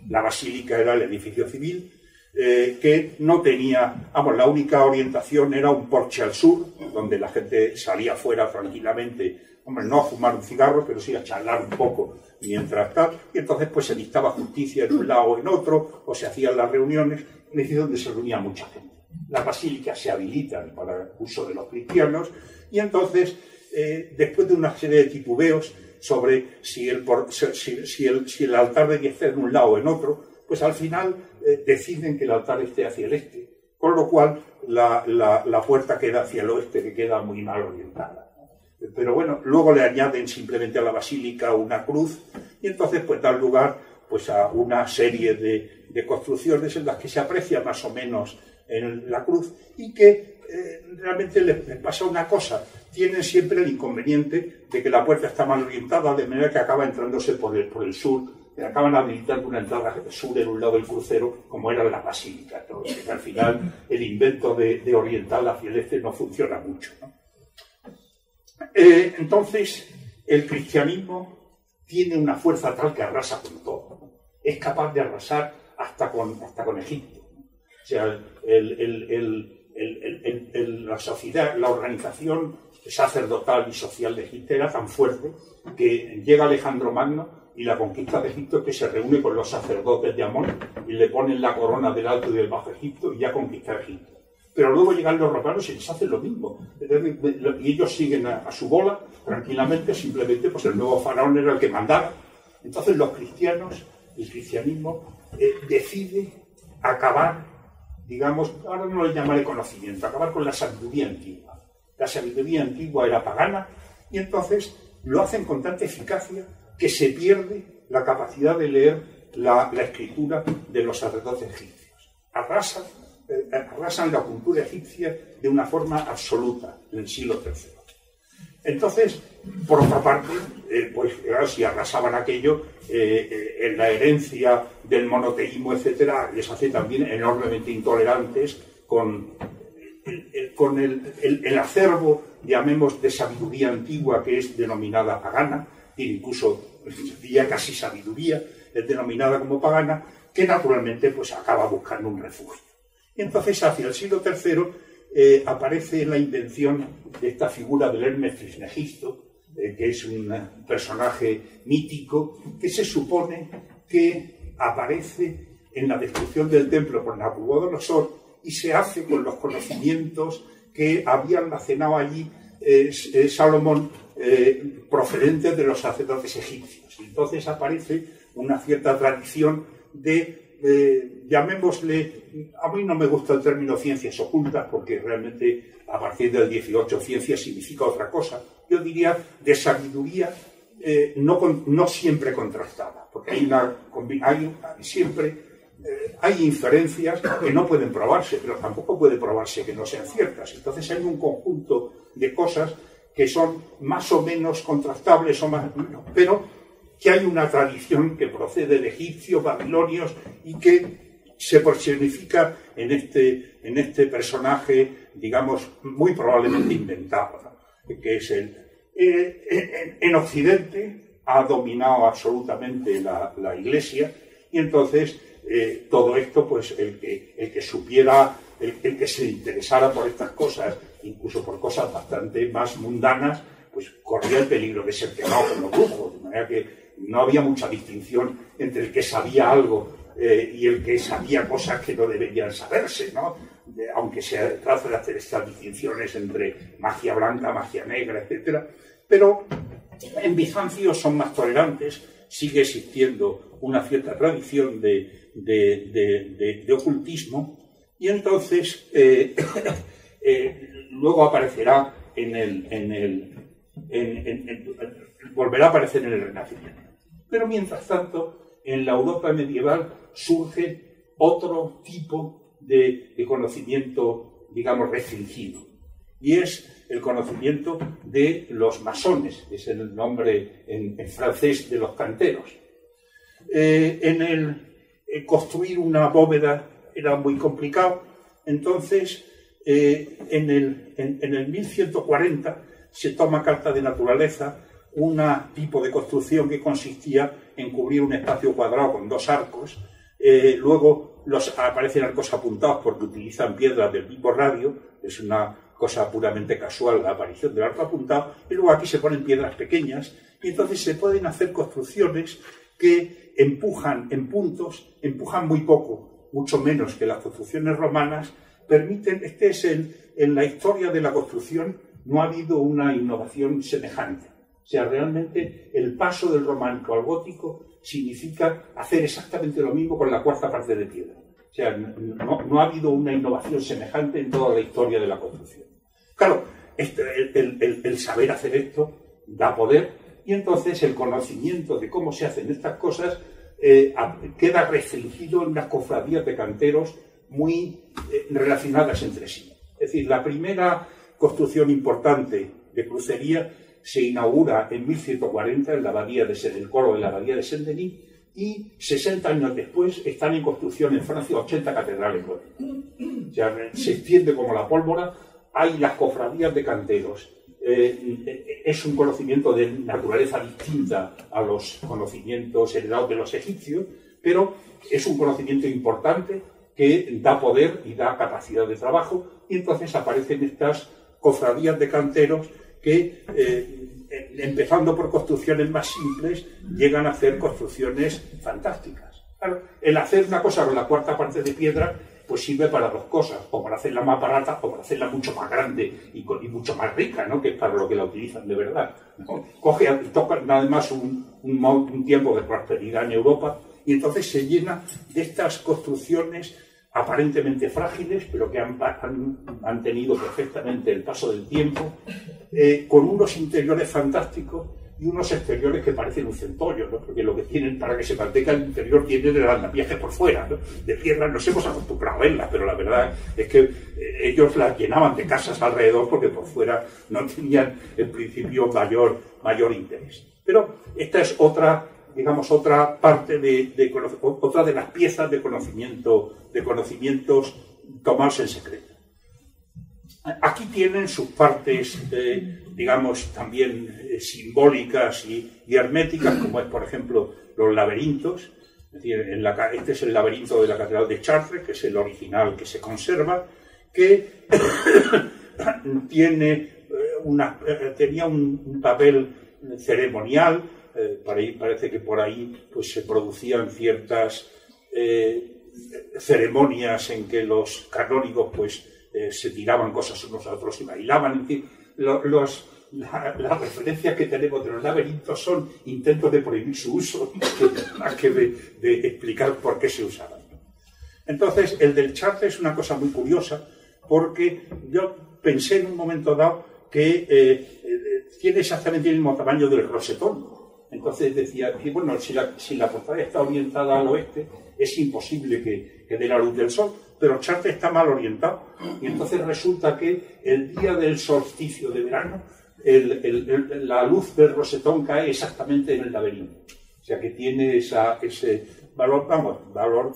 La basílica era el edificio civil que no tenía, la única orientación era un porche al sur, donde la gente salía fuera tranquilamente, no a fumar un cigarro, pero sí a charlar un poco mientras tal, y entonces pues se dictaba justicia en un lado o en otro, o se hacían las reuniones, en el sitio donde se reunía mucha gente. Las basílicas se habilitan para el uso de los cristianos, y entonces, después de una serie de titubeos sobre si el altar debía estar en un lado o en otro, pues al final deciden que el altar esté hacia el este, con lo cual la puerta queda hacia el oeste, que queda muy mal orientada. Pero bueno, luego le añaden simplemente a la basílica una cruz, y entonces pues dan lugar pues a una serie de construcciones en las que se aprecia más o menos en la cruz, y que realmente les pasa una cosa: tienen siempre el inconveniente de que la puerta está mal orientada, de manera que acaba entrándose por el sur, acaban habilitando una entrada sur en un lado del crucero, como era la basílica. Entonces, que al final el invento de orientar hacia el este no funciona mucho, ¿no? Entonces, el cristianismo tiene una fuerza tal que arrasa con todo. Es capaz de arrasar hasta con Egipto. O sea, la sociedad, la organización sacerdotal y social de Egipto era tan fuerte que llega Alejandro Magno y la conquista de Egipto, que se reúne con los sacerdotes de Amón y le ponen la corona del Alto y del Bajo Egipto, y ya conquista Egipto. Pero luego llegan los romanos y les hacen lo mismo. Y ellos siguen a su bola tranquilamente, simplemente pues el nuevo faraón era el que mandaba. Entonces los cristianos, el cristianismo, decide acabar, digamos, ahora no le llamaré conocimiento, acabar con la sabiduría antigua. La sabiduría antigua era pagana, y entonces lo hacen con tanta eficacia que se pierde la capacidad de leer la escritura de los sacerdotes egipcios. Arrasan la cultura egipcia de una forma absoluta en el siglo III. Entonces, por otra parte, si arrasaban aquello, en la herencia del monoteísmo, etcétera, les hace también enormemente intolerantes con el acervo, llamemos, de sabiduría antigua, que es denominada pagana, e incluso ya casi sabiduría es denominada como pagana, que naturalmente pues acaba buscando un refugio. Y entonces, hacia el siglo III, aparece la invención de esta figura del Hermes Trismegisto, que es un personaje mítico, que se supone que aparece en la destrucción del templo por Nabucodonosor y se hace con los conocimientos que había almacenado allí Salomón procedentes de los sacerdotes egipcios. Entonces aparece una cierta tradición de, llamémosle, a mí no me gusta el término ciencias ocultas porque realmente a partir del 18 ciencia significa otra cosa. Yo diría de sabiduría no siempre contrastada, porque hay inferencias que no pueden probarse, pero tampoco puede probarse que no sean ciertas. Entonces hay un conjunto de cosas que son más o menos contrastables, pero que hay una tradición que procede de egipcios, babilonios, y que se personifica en este personaje, digamos, muy probablemente inventado, ¿no? Que es en Occidente ha dominado absolutamente la Iglesia, y entonces todo esto, pues el que supiera, el que se interesara por estas cosas, incluso por cosas bastante más mundanas, pues corría el peligro de ser quemado por los brujos, de manera que no había mucha distinción entre el que sabía algo y el que sabía cosas que no deberían saberse, ¿no? Aunque se trata de hacer estas distinciones entre magia blanca, magia negra, etc. Pero en Bizancio son más tolerantes, sigue existiendo una cierta tradición de ocultismo, y entonces luego aparecerá volverá a aparecer en el Renacimiento. Pero mientras tanto, en la Europa medieval surge otro tipo de conocimiento, digamos, restringido, y es el conocimiento de los masones, es el nombre en francés de los canteros. Construir una bóveda era muy complicado, entonces en el 1140 se toma carta de naturaleza un tipo de construcción que consistía en cubrir un espacio cuadrado con dos arcos. Luego aparecen arcos apuntados porque utilizan piedras del mismo radio, es una cosa puramente casual la aparición del arco apuntado, y luego aquí se ponen piedras pequeñas, y entonces se pueden hacer construcciones que empujan en puntos, empujan muy poco, mucho menos que las construcciones romanas, permiten, en la historia de la construcción no ha habido una innovación semejante. O sea, realmente el paso del románico al gótico significa hacer exactamente lo mismo con la cuarta parte de piedra. O sea, no ha habido una innovación semejante en toda la historia de la construcción. Claro, el saber hacer esto da poder, y entonces el conocimiento de cómo se hacen estas cosas queda restringido en unas cofradías de canteros muy relacionadas entre sí. Es decir, la primera construcción importante de crucería se inaugura en 1140 en la abadía el coro de la abadía de Saint-Denis, y 60 años después están en construcción en Francia 80 catedrales góticas. O sea, se extiende como la pólvora. Hay las cofradías de canteros. Es un conocimiento de naturaleza distinta a los conocimientos heredados de los egipcios, pero es un conocimiento importante que da poder y da capacidad de trabajo, y entonces aparecen estas cofradías de canteros que, empezando por construcciones más simples, llegan a hacer construcciones fantásticas. Claro, el hacer una cosa con la cuarta parte de piedra pues sirve para dos cosas, o para hacerla más barata o para hacerla mucho más grande y mucho más rica, ¿no? Que es para lo que la utilizan de verdad, ¿no? Toca nada más un tiempo de prosperidad en Europa, y entonces se llena de estas construcciones aparentemente frágiles, pero que han tenido perfectamente el paso del tiempo, con unos interiores fantásticos y unos exteriores que parecen un centollo, ¿no? Porque lo que tienen, para que se mantenga el interior, tienen el andamiaje por fuera, ¿no? De piedra nos hemos acostumbrado a verlas, pero la verdad es que ellos las llenaban de casas alrededor porque por fuera no tenían en principio mayor interés. Pero esta es otra, digamos, otra parte otra de las piezas de conocimientos tomados en secreto. Aquí tienen sus partes, digamos, también simbólicas y herméticas, como es, por ejemplo, los laberintos. Es decir, este es el laberinto de la Catedral de Chartres, que es el original que se conserva, que tenía un papel ceremonial, parece que por ahí pues, se producían ciertas ceremonias en que los canónigos pues, se tiraban cosas unos a otros y bailaban. Es decir, las referencias que tenemos de los laberintos son intentos de prohibir su uso, más que de explicar por qué se usaban. Entonces, el del Chartre es una cosa muy curiosa, porque yo pensé en un momento dado que tiene exactamente el mismo tamaño del rosetón. Entonces decía que, bueno, si la portada está orientada al oeste, es imposible que dé la luz del sol, pero Chartre está mal orientado. Y entonces resulta que el día del solsticio de verano, la luz del rosetón cae exactamente en el laberinto. O sea que tiene ese valor, valor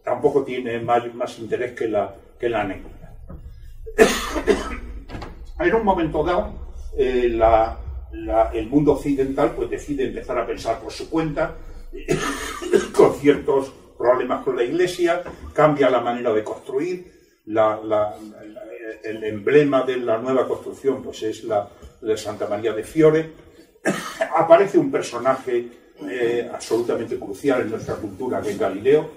tampoco tiene más interés que la anécdota. En un momento dado, el mundo occidental pues, decide empezar a pensar por su cuenta, con ciertos problemas con la Iglesia, cambia la manera de construir, el emblema de la nueva construcción pues, es la de Santa María de Fiore. Aparece un personaje absolutamente crucial en nuestra cultura, que es Galileo,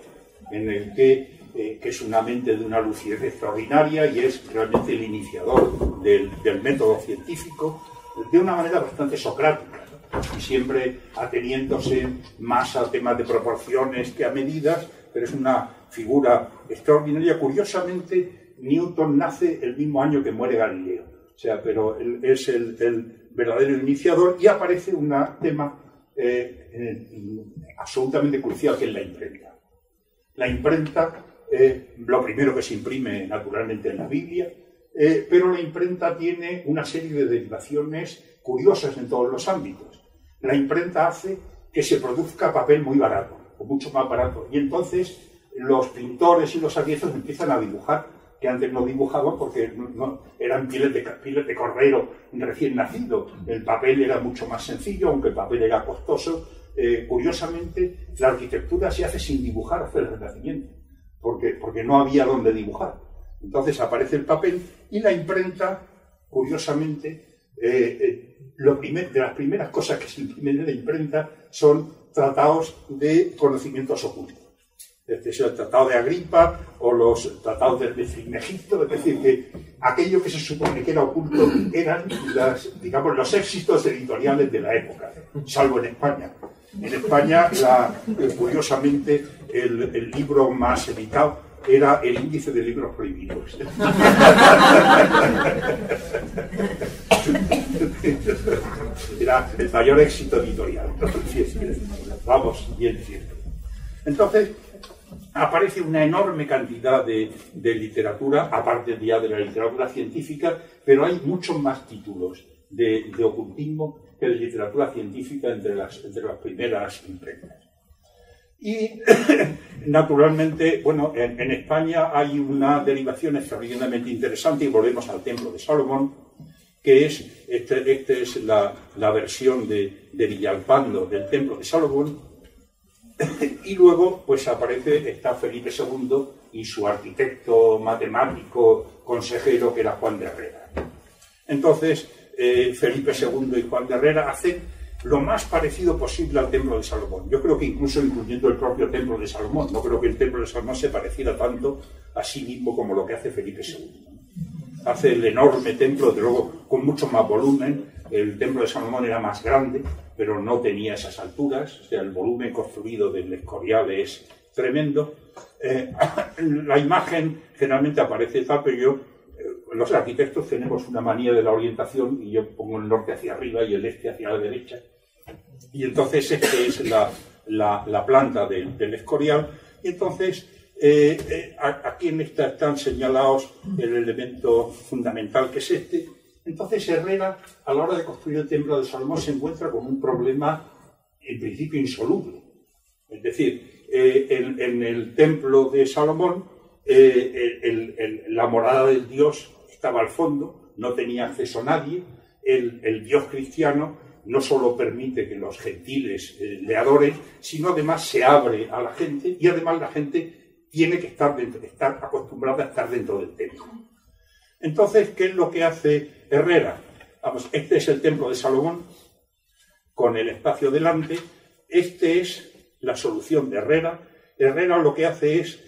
en el que es una mente de una lucidez extraordinaria y es realmente el iniciador del método científico de una manera bastante socrática, ¿no? Y siempre ateniéndose más a temas de proporciones que a medidas, pero es una figura extraordinaria. Curiosamente, Newton nace el mismo año que muere Galileo, o sea, pero él es el verdadero iniciador, y aparece un tema absolutamente crucial, que es la imprenta. La imprenta, lo primero que se imprime naturalmente en la Biblia, pero la imprenta tiene una serie de derivaciones curiosas en todos los ámbitos. La imprenta hace que se produzca papel muy barato, o mucho más barato, y entonces los pintores y los arquitectos empiezan a dibujar, que antes no dibujaban porque no, eran pieles de cordero recién nacido. El papel era mucho más sencillo, aunque el papel era costoso. Curiosamente, la arquitectura se hace sin dibujar hasta el Renacimiento, porque no había dónde dibujar. Entonces aparece el papel y la imprenta, curiosamente, de las primeras cosas que se imprimen en la imprenta son tratados de conocimientos ocultos. Este es el Tratado de Agripa o los tratados de Trismegisto, es decir, que aquello que se supone que era oculto eran los éxitos editoriales de la época, salvo en España. En España, curiosamente, el libro más editado era el Índice de Libros Prohibidos. Era el mayor éxito editorial. Vamos, bien cierto. Entonces, aparece una enorme cantidad de literatura, aparte ya de la literatura científica, pero hay muchos más títulos de ocultismo que de literatura científica entre las primeras imprentas. Y, naturalmente, bueno, en España hay una derivación extraordinariamente interesante, y volvemos al Templo de Salomón, que es, esta es la versión de Villalpando del Templo de Salomón. Y luego pues está Felipe II y su arquitecto, matemático, consejero, que era Juan de Herrera. Entonces, Felipe II y Juan de Herrera hacen lo más parecido posible al Templo de Salomón. Yo creo que incluso incluyendo el propio Templo de Salomón. No creo que el Templo de Salomón se pareciera tanto a sí mismo como lo que hace Felipe II. Hace el enorme templo, de luego con mucho más volumen. El Templo de Salomón era más grande, pero no tenía esas alturas. O sea, el volumen construido del Escorial es tremendo. La imagen generalmente aparece tal, pero los arquitectos tenemos una manía de la orientación, y yo pongo el norte hacia arriba y el este hacia la derecha. Y entonces esta es la planta del Escorial. Y entonces aquí están señalados el elemento fundamental, que es este. Entonces Herrera, a la hora de construir el Templo de Salomón, se encuentra con un problema en principio insoluble. Es decir, en el Templo de Salomón, la morada del Dios estaba al fondo, no tenía acceso nadie. El Dios cristiano no solo permite que los gentiles le adoren, sino además se abre a la gente, y además la gente tiene que estar acostumbrada a estar dentro del templo. Entonces, ¿qué es lo que hace Herrera? Vamos, este es el Templo de Salomón. con el espacio delante. Esta es la solución de Herrera. Herrera lo que hace es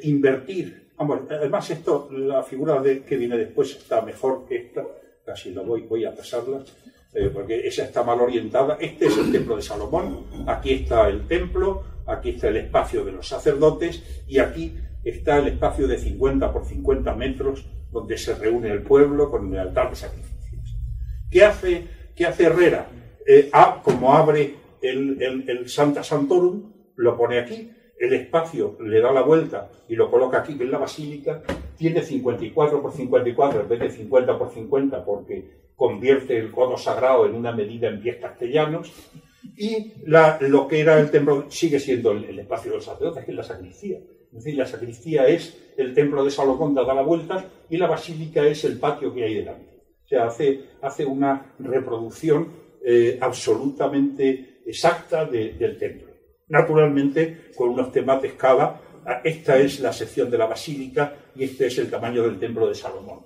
invertir. Además, la figura que viene después está mejor que esta. Casi voy a pasarla, porque esa está mal orientada. Este es el templo de Salomón. Aquí está el templo, aquí está el espacio de los sacerdotes y aquí está el espacio de 50 por 50 metros donde se reúne el pueblo con el altar de sacrificios. ¿Qué hace Herrera? Como abre el Sancta Sanctorum, lo pone aquí, el espacio le da la vuelta y lo coloca aquí, que es la basílica, tiene 54 por 54 en vez de 50 por 50 porque convierte el codo sagrado en una medida en pies castellanos, y lo que era el templo sigue siendo el espacio de los sacerdotes, que es la sacristía. Es decir, la sacristía es el templo de Salomón dada la vuelta y la basílica es el patio que hay delante. O sea, hace una reproducción absolutamente exacta del templo. Naturalmente, con unos temas de escala. Esta es la sección de la basílica y este es el tamaño del templo de Salomón.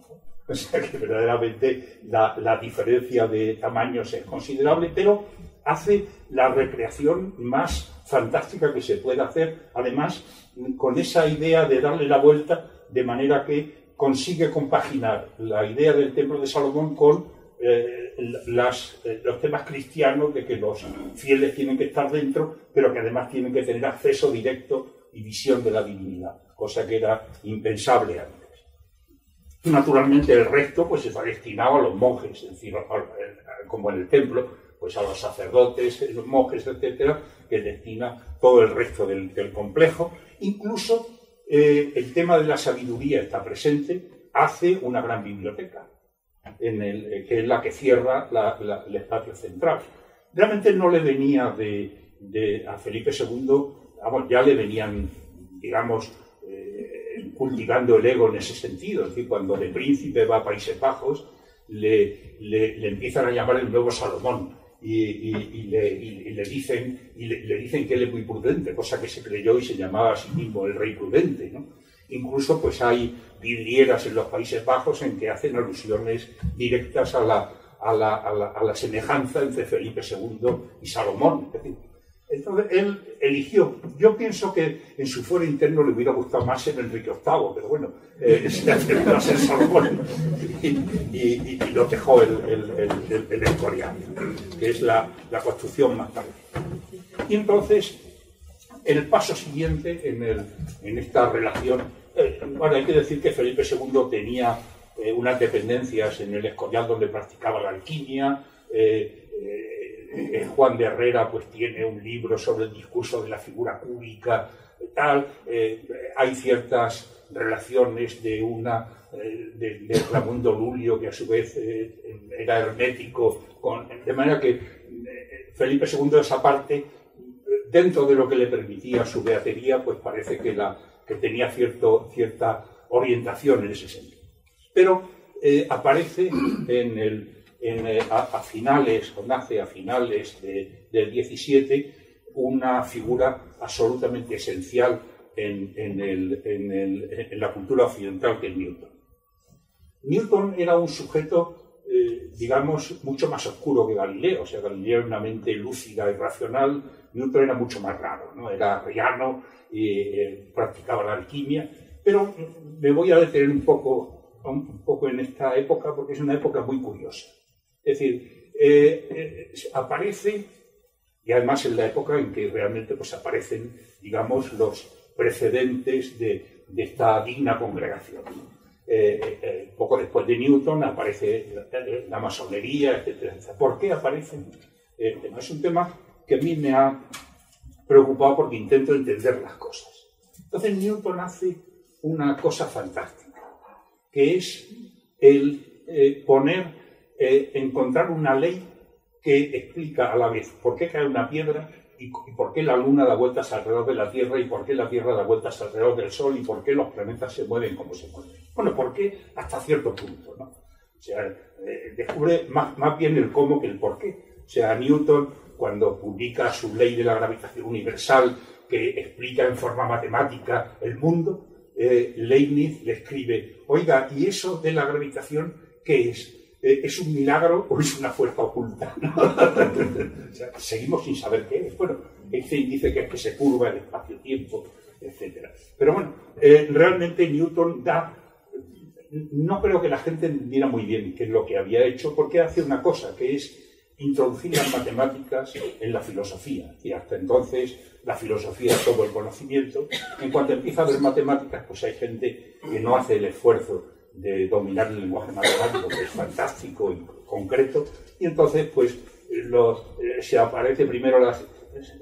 O sea que verdaderamente la diferencia de tamaños es considerable, pero hace la recreación más fantástica que se puede hacer, además con esa idea de darle la vuelta, de manera que consigue compaginar la idea del templo de Salomón con los temas cristianos de que los fieles tienen que estar dentro, pero que además tienen que tener acceso directo y visión de la divinidad, cosa que era impensable antes. Naturalmente el resto pues está destinado a los monjes, es decir, como en el templo, pues a los sacerdotes, los monjes, etcétera, que destina todo el resto del complejo. Incluso el tema de la sabiduría está presente, hace una gran biblioteca, que es la que cierra el espacio central. Realmente no le venía a Felipe II, ya le venían, digamos, cultivando el ego en ese sentido. Es decir, cuando de príncipe va a Países Bajos, le empiezan a llamar el nuevo Salomón y le dicen que él es muy prudente, cosa que se creyó y se llamaba a sí mismo el rey prudente, ¿no? Incluso pues hay vidrieras en los Países Bajos en que hacen alusiones directas a la semejanza entre Felipe II y Salomón. Es decir, entonces él eligió, yo pienso que en su fuero interno le hubiera gustado más ser Enrique VIII, pero bueno, se acercó a ser Salomón y lo dejó el Escorial, que es la construcción más tarde. Y entonces, el paso siguiente en esta relación, hay que decir que Felipe II tenía unas dependencias en el Escorial donde practicaba la alquimia. Juan de Herrera pues tiene un libro sobre el discurso de la figura cúbica, tal. Hay ciertas relaciones de Ramundo Lulio, que a su vez era hermético, de manera que Felipe II, esa parte, dentro de lo que le permitía su beatería, pues parece que tenía cierta orientación en ese sentido. Pero aparece nace a finales del 17 una figura absolutamente esencial en la cultura occidental, que es Newton. Newton era un sujeto, digamos, mucho más oscuro que Galileo. O sea, Galileo era una mente lúcida y racional. Newton era mucho más raro, ¿no? Era arriano y practicaba la alquimia. Pero me voy a detener un poco en esta época, porque es una época muy curiosa. Es decir, aparece, y además en la época en que realmente pues, aparecen, digamos, los precedentes de esta digna congregación. Poco después de Newton aparece la masonería, etcétera. ¿Por qué aparecen? Es un tema que a mí me ha preocupado porque intento entender las cosas. Entonces Newton hace una cosa fantástica, que es encontrar una ley que explica a la vez por qué cae una piedra y por qué la Luna da vueltas alrededor de la Tierra y por qué la Tierra da vueltas alrededor del Sol y por qué los planetas se mueven como se mueven. Bueno, ¿por qué? Hasta cierto punto, ¿no? O sea, descubre más bien el cómo que el por qué. O sea, Newton, cuando publica su ley de la gravitación universal, que explica en forma matemática el mundo, Leibniz le escribe: oiga, ¿y eso de la gravitación qué es? ¿es un milagro o es una fuerza oculta? ¿No? O sea, seguimos sin saber qué es. Bueno, Einstein dice que es que se curva el espacio-tiempo, etc. Pero bueno, realmente Newton no creo que la gente entendiera muy bien qué es lo que había hecho, porque hace una cosa, que es introducir las matemáticas en la filosofía. Y hasta entonces la filosofía es todo el conocimiento. En cuanto empieza a haber matemáticas, pues hay gente que no hace el esfuerzo de dominar el lenguaje matemático, que es fantástico y concreto, y entonces pues se aparece primero la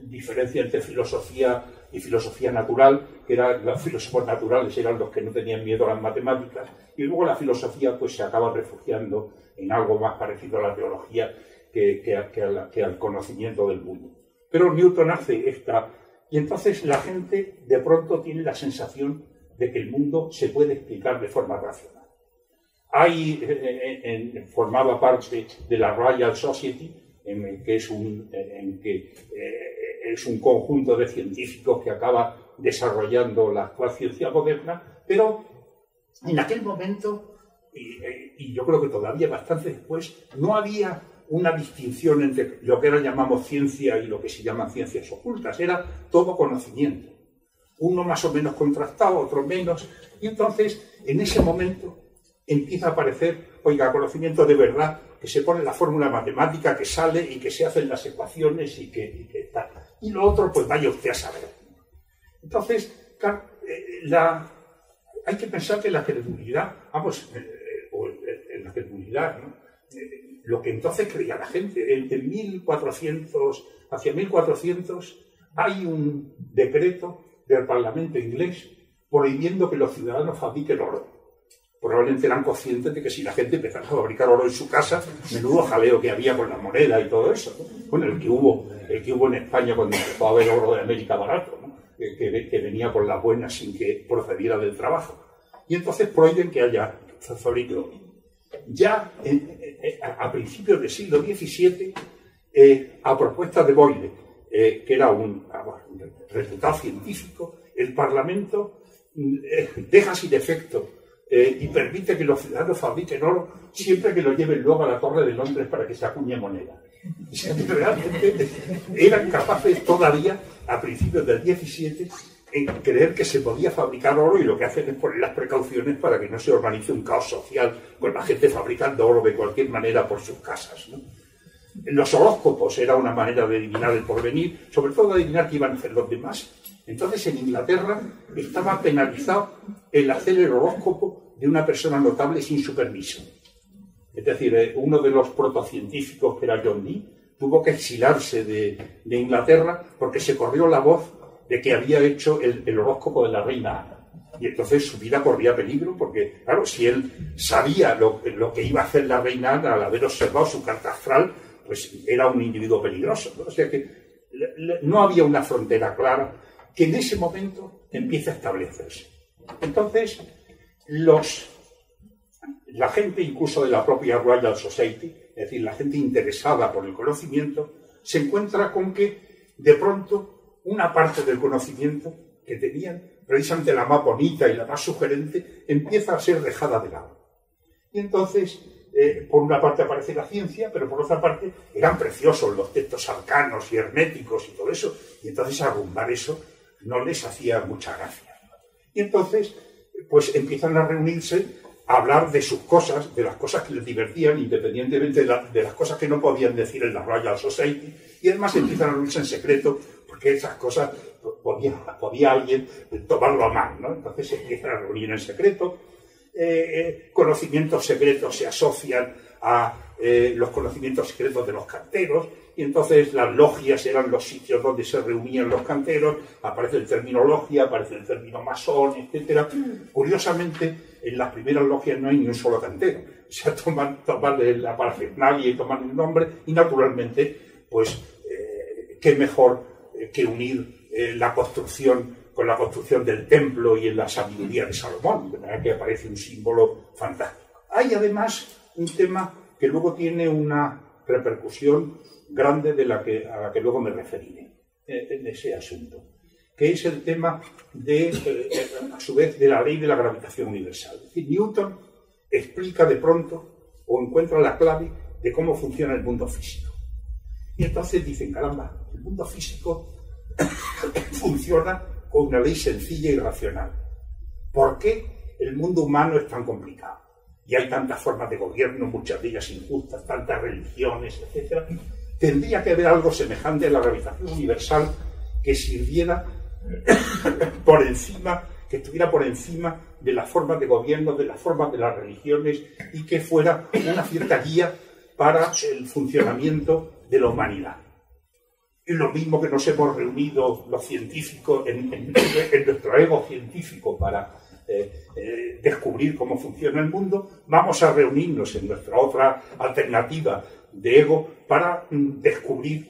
diferencia entre filosofía y filosofía natural, que eran los filósofos naturales eran los que no tenían miedo a las matemáticas, y luego la filosofía pues se acaba refugiando en algo más parecido a la teología que al conocimiento del mundo. Pero Newton hace esta, y entonces la gente de pronto tiene la sensación de que el mundo se puede explicar de forma racional. Formaba parte de la Royal Society, que es un conjunto de científicos que acaba desarrollando la actual ciencia moderna, pero en aquel momento, y yo creo que todavía bastante después, no había una distinción entre lo que ahora llamamos ciencia y lo que se llaman ciencias ocultas. Era todo conocimiento. Uno más o menos contrastado, otro menos. Y entonces, en ese momento, empieza a aparecer, oiga, conocimiento de verdad, que se pone la fórmula matemática, que sale y que se hacen las ecuaciones y que tal. Y lo otro, pues vaya usted a saber. Entonces, claro, hay que pensar que la credulidad, en la credulidad, ¿no? Lo que entonces creía la gente, hacia 1400, hay un decreto del Parlamento inglés prohibiendo que los ciudadanos fabriquen oro. Probablemente eran conscientes de que si la gente empezara a fabricar oro en su casa, menudo jaleo que había con la moneda y todo eso, ¿no? Bueno, el que hubo en España cuando empezó a haber oro de América barato, ¿no? que venía por las buenas sin que procediera del trabajo. Y entonces prohíben que se fabrique oro. Ya a principios del siglo XVII, a propuesta de Boyle, que era un reputado científico, el Parlamento deja sin efecto y permite que los ciudadanos fabriquen oro siempre que lo lleven luego a la Torre de Londres para que se acuñe moneda. O sea, realmente eran capaces todavía, a principios del XVII, en creer que se podía fabricar oro, y lo que hacen es poner las precauciones para que no se organice un caos social con la gente fabricando oro de cualquier manera por sus casas, ¿no? Los horóscopos era una manera de adivinar el porvenir, sobre todo de adivinar qué iban a hacer los demás. Entonces en Inglaterra estaba penalizado el hacer el horóscopo de una persona notable sin su permiso. Es decir, uno de los protocientíficos, que era John Dee, tuvo que exilarse de Inglaterra porque se corrió la voz de que había hecho el horóscopo de la reina Ana. Y entonces su vida corría peligro porque, claro, si él sabía lo que iba a hacer la reina Ana al haber observado su carta astral, pues era un individuo peligroso, ¿no? O sea que no había una frontera clara que en ese momento empieza a establecerse. Entonces, la gente incluso de la propia Royal Society, es decir, la gente interesada por el conocimiento, se encuentra con que de pronto una parte del conocimiento que tenían, precisamente la más bonita y la más sugerente, empieza a ser dejada de lado. Y entonces, por una parte aparece la ciencia, pero por otra parte eran preciosos los textos arcanos y herméticos y todo eso, y entonces arrumbar eso no les hacía mucha gracia. Y entonces, pues empiezan a reunirse a hablar de sus cosas, de las cosas que les divertían, independientemente de las cosas que no podían decir en la Royal Society, y además empiezan a reunirse en secreto, porque esas cosas podía alguien tomarlo a mal, ¿no? Entonces se empiezan a reunir en secreto. Conocimientos secretos se asocian a los conocimientos secretos de los canteros, y entonces las logias eran los sitios donde se reunían los canteros. Aparece el término logia, aparece el término masón, etc. Curiosamente, en las primeras logias no hay ni un solo cantero. O sea, toman la parafernalia y toman un nombre, y naturalmente, pues, qué mejor que unir la construcción con la construcción del templo y en la sabiduría de Salomón, de manera que aparece un símbolo fantástico. Hay además un tema que luego tiene una repercusión grande a la que luego me referiré en ese asunto, que es el tema a su vez, de la ley de la gravitación universal. Es decir, Newton explica de pronto o encuentra la clave de cómo funciona el mundo físico. Y entonces dicen, caramba, el mundo físico funciona con una ley sencilla y racional. ¿Por qué el mundo humano es tan complicado? Y hay tantas formas de gobierno, muchas de ellas injustas, tantas religiones, etc. Tendría que haber algo semejante a la gravitación universal que sirviera por encima, que estuviera por encima de las formas de gobierno, de las formas de las religiones, y que fuera una cierta guía para el funcionamiento de la humanidad. Y lo mismo que nos hemos reunido los científicos en nuestro ego científico para descubrir cómo funciona el mundo, vamos a reunirnos en nuestra otra alternativa de ego para descubrir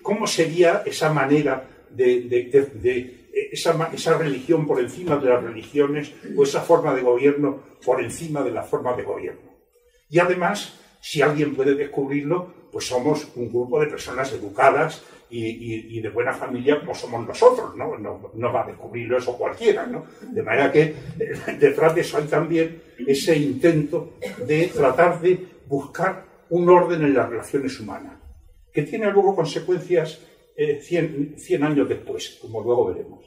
cómo sería esa manera esa religión por encima de las religiones, o esa forma de gobierno por encima de las formas de gobierno. Y además, si alguien puede descubrirlo, pues somos un grupo de personas educadas y de buena familia como somos nosotros, ¿no? No va a descubrirlo eso cualquiera, ¿no? De manera que detrás de eso hay también ese intento de tratar de buscar un orden en las relaciones humanas, que tiene luego consecuencias 100 años después, como luego veremos.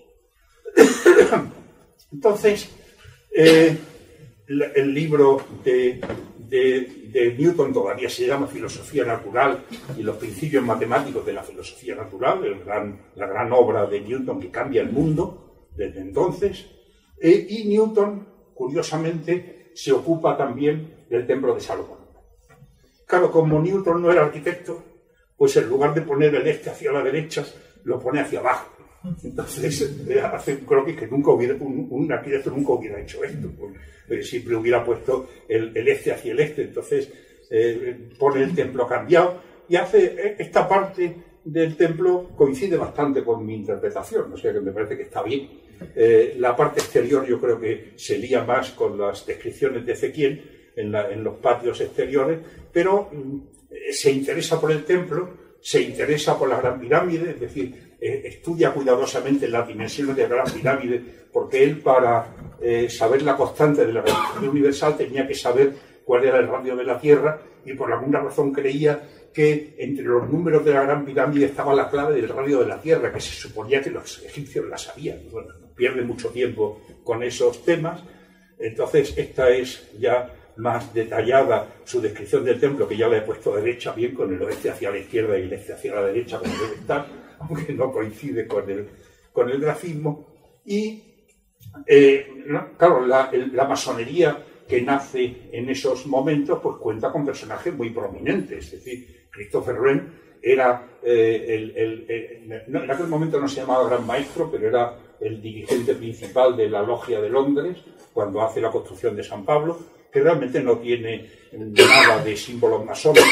Entonces, el libro de Newton todavía se llama Filosofía Natural y los principios matemáticos de la filosofía natural, la gran obra de Newton que cambia el mundo desde entonces. Y Newton, curiosamente, se ocupa también del Templo de Salomón. Claro, como Newton no era arquitecto, pues en lugar de poner el este hacia la derecha, lo pone hacia abajo. Entonces hace un croquis que un arquitecto nunca hubiera hecho esto, siempre hubiera puesto el este hacia el este. Entonces pone el templo cambiado y hace esta parte del templo coincide bastante con mi interpretación, o sea que me parece que está bien. La parte exterior yo creo que se lía más con las descripciones de Ezequiel en los patios exteriores, pero se interesa por el templo, se interesa por la Gran Pirámide, es decir, estudia cuidadosamente las dimensiones de la Gran Pirámide, porque él, para saber la constante de la gravitación universal, tenía que saber cuál era el radio de la Tierra, y por alguna razón creía que entre los números de la Gran Pirámide estaba la clave del radio de la Tierra, que se suponía que los egipcios la sabían. Bueno, pierde mucho tiempo con esos temas. Entonces, esta es ya más detallada su descripción del templo, que ya la he puesto derecha bien, con el oeste hacia la izquierda y el este hacia la derecha, como debe estar, aunque no coincide con el grafismo. Y, claro, la masonería que nace en esos momentos, pues cuenta con personajes muy prominentes. Es decir, Christopher Wren era en aquel momento no se llamaba Gran Maestro, pero era el dirigente principal de la Logia de Londres, cuando hace la construcción de San Pablo, que realmente no tiene nada de símbolos masónicos.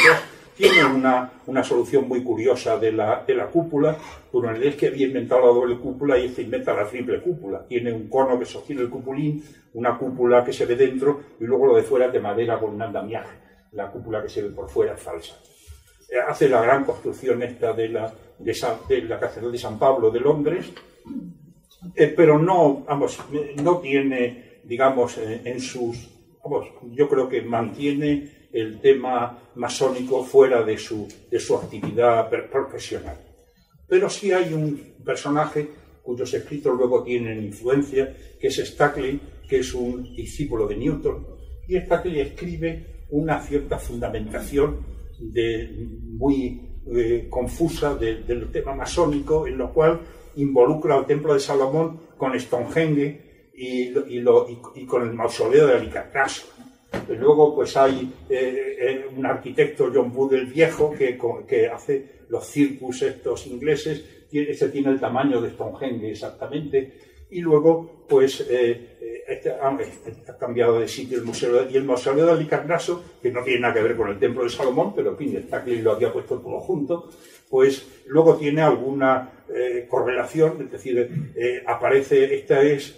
Tiene una solución muy curiosa de la cúpula. Brunelleschi, que había inventado la doble cúpula, y este inventa la triple cúpula. Tiene un cono que sostiene el cupulín, una cúpula que se ve dentro, y luego lo de fuera es de madera con un andamiaje. La cúpula que se ve por fuera es falsa. Hace la gran construcción esta de la Catedral de San Pablo de Londres, pero no tiene, digamos, yo creo que mantiene el tema masónico fuera de su actividad profesional. Pero sí hay un personaje cuyos escritos luego tienen influencia, que es Stackley, que es un discípulo de Newton, y Stackley escribe una cierta fundamentación muy confusa del tema masónico, en lo cual involucra al Templo de Salomón con Stonehenge y con el mausoleo de Halicarnaso. Luego pues hay un arquitecto, John Wood el Viejo, que hace los circus estos ingleses. Ese tiene el tamaño de Stonehenge exactamente. Y luego pues ha cambiado de sitio el museo, y el mausoleo de Halicarnaso, que no tiene nada que ver con el Templo de Salomón, pero en fin, Stackley lo había puesto todo junto, pues luego tiene alguna correlación. Es decir, aparece, esta es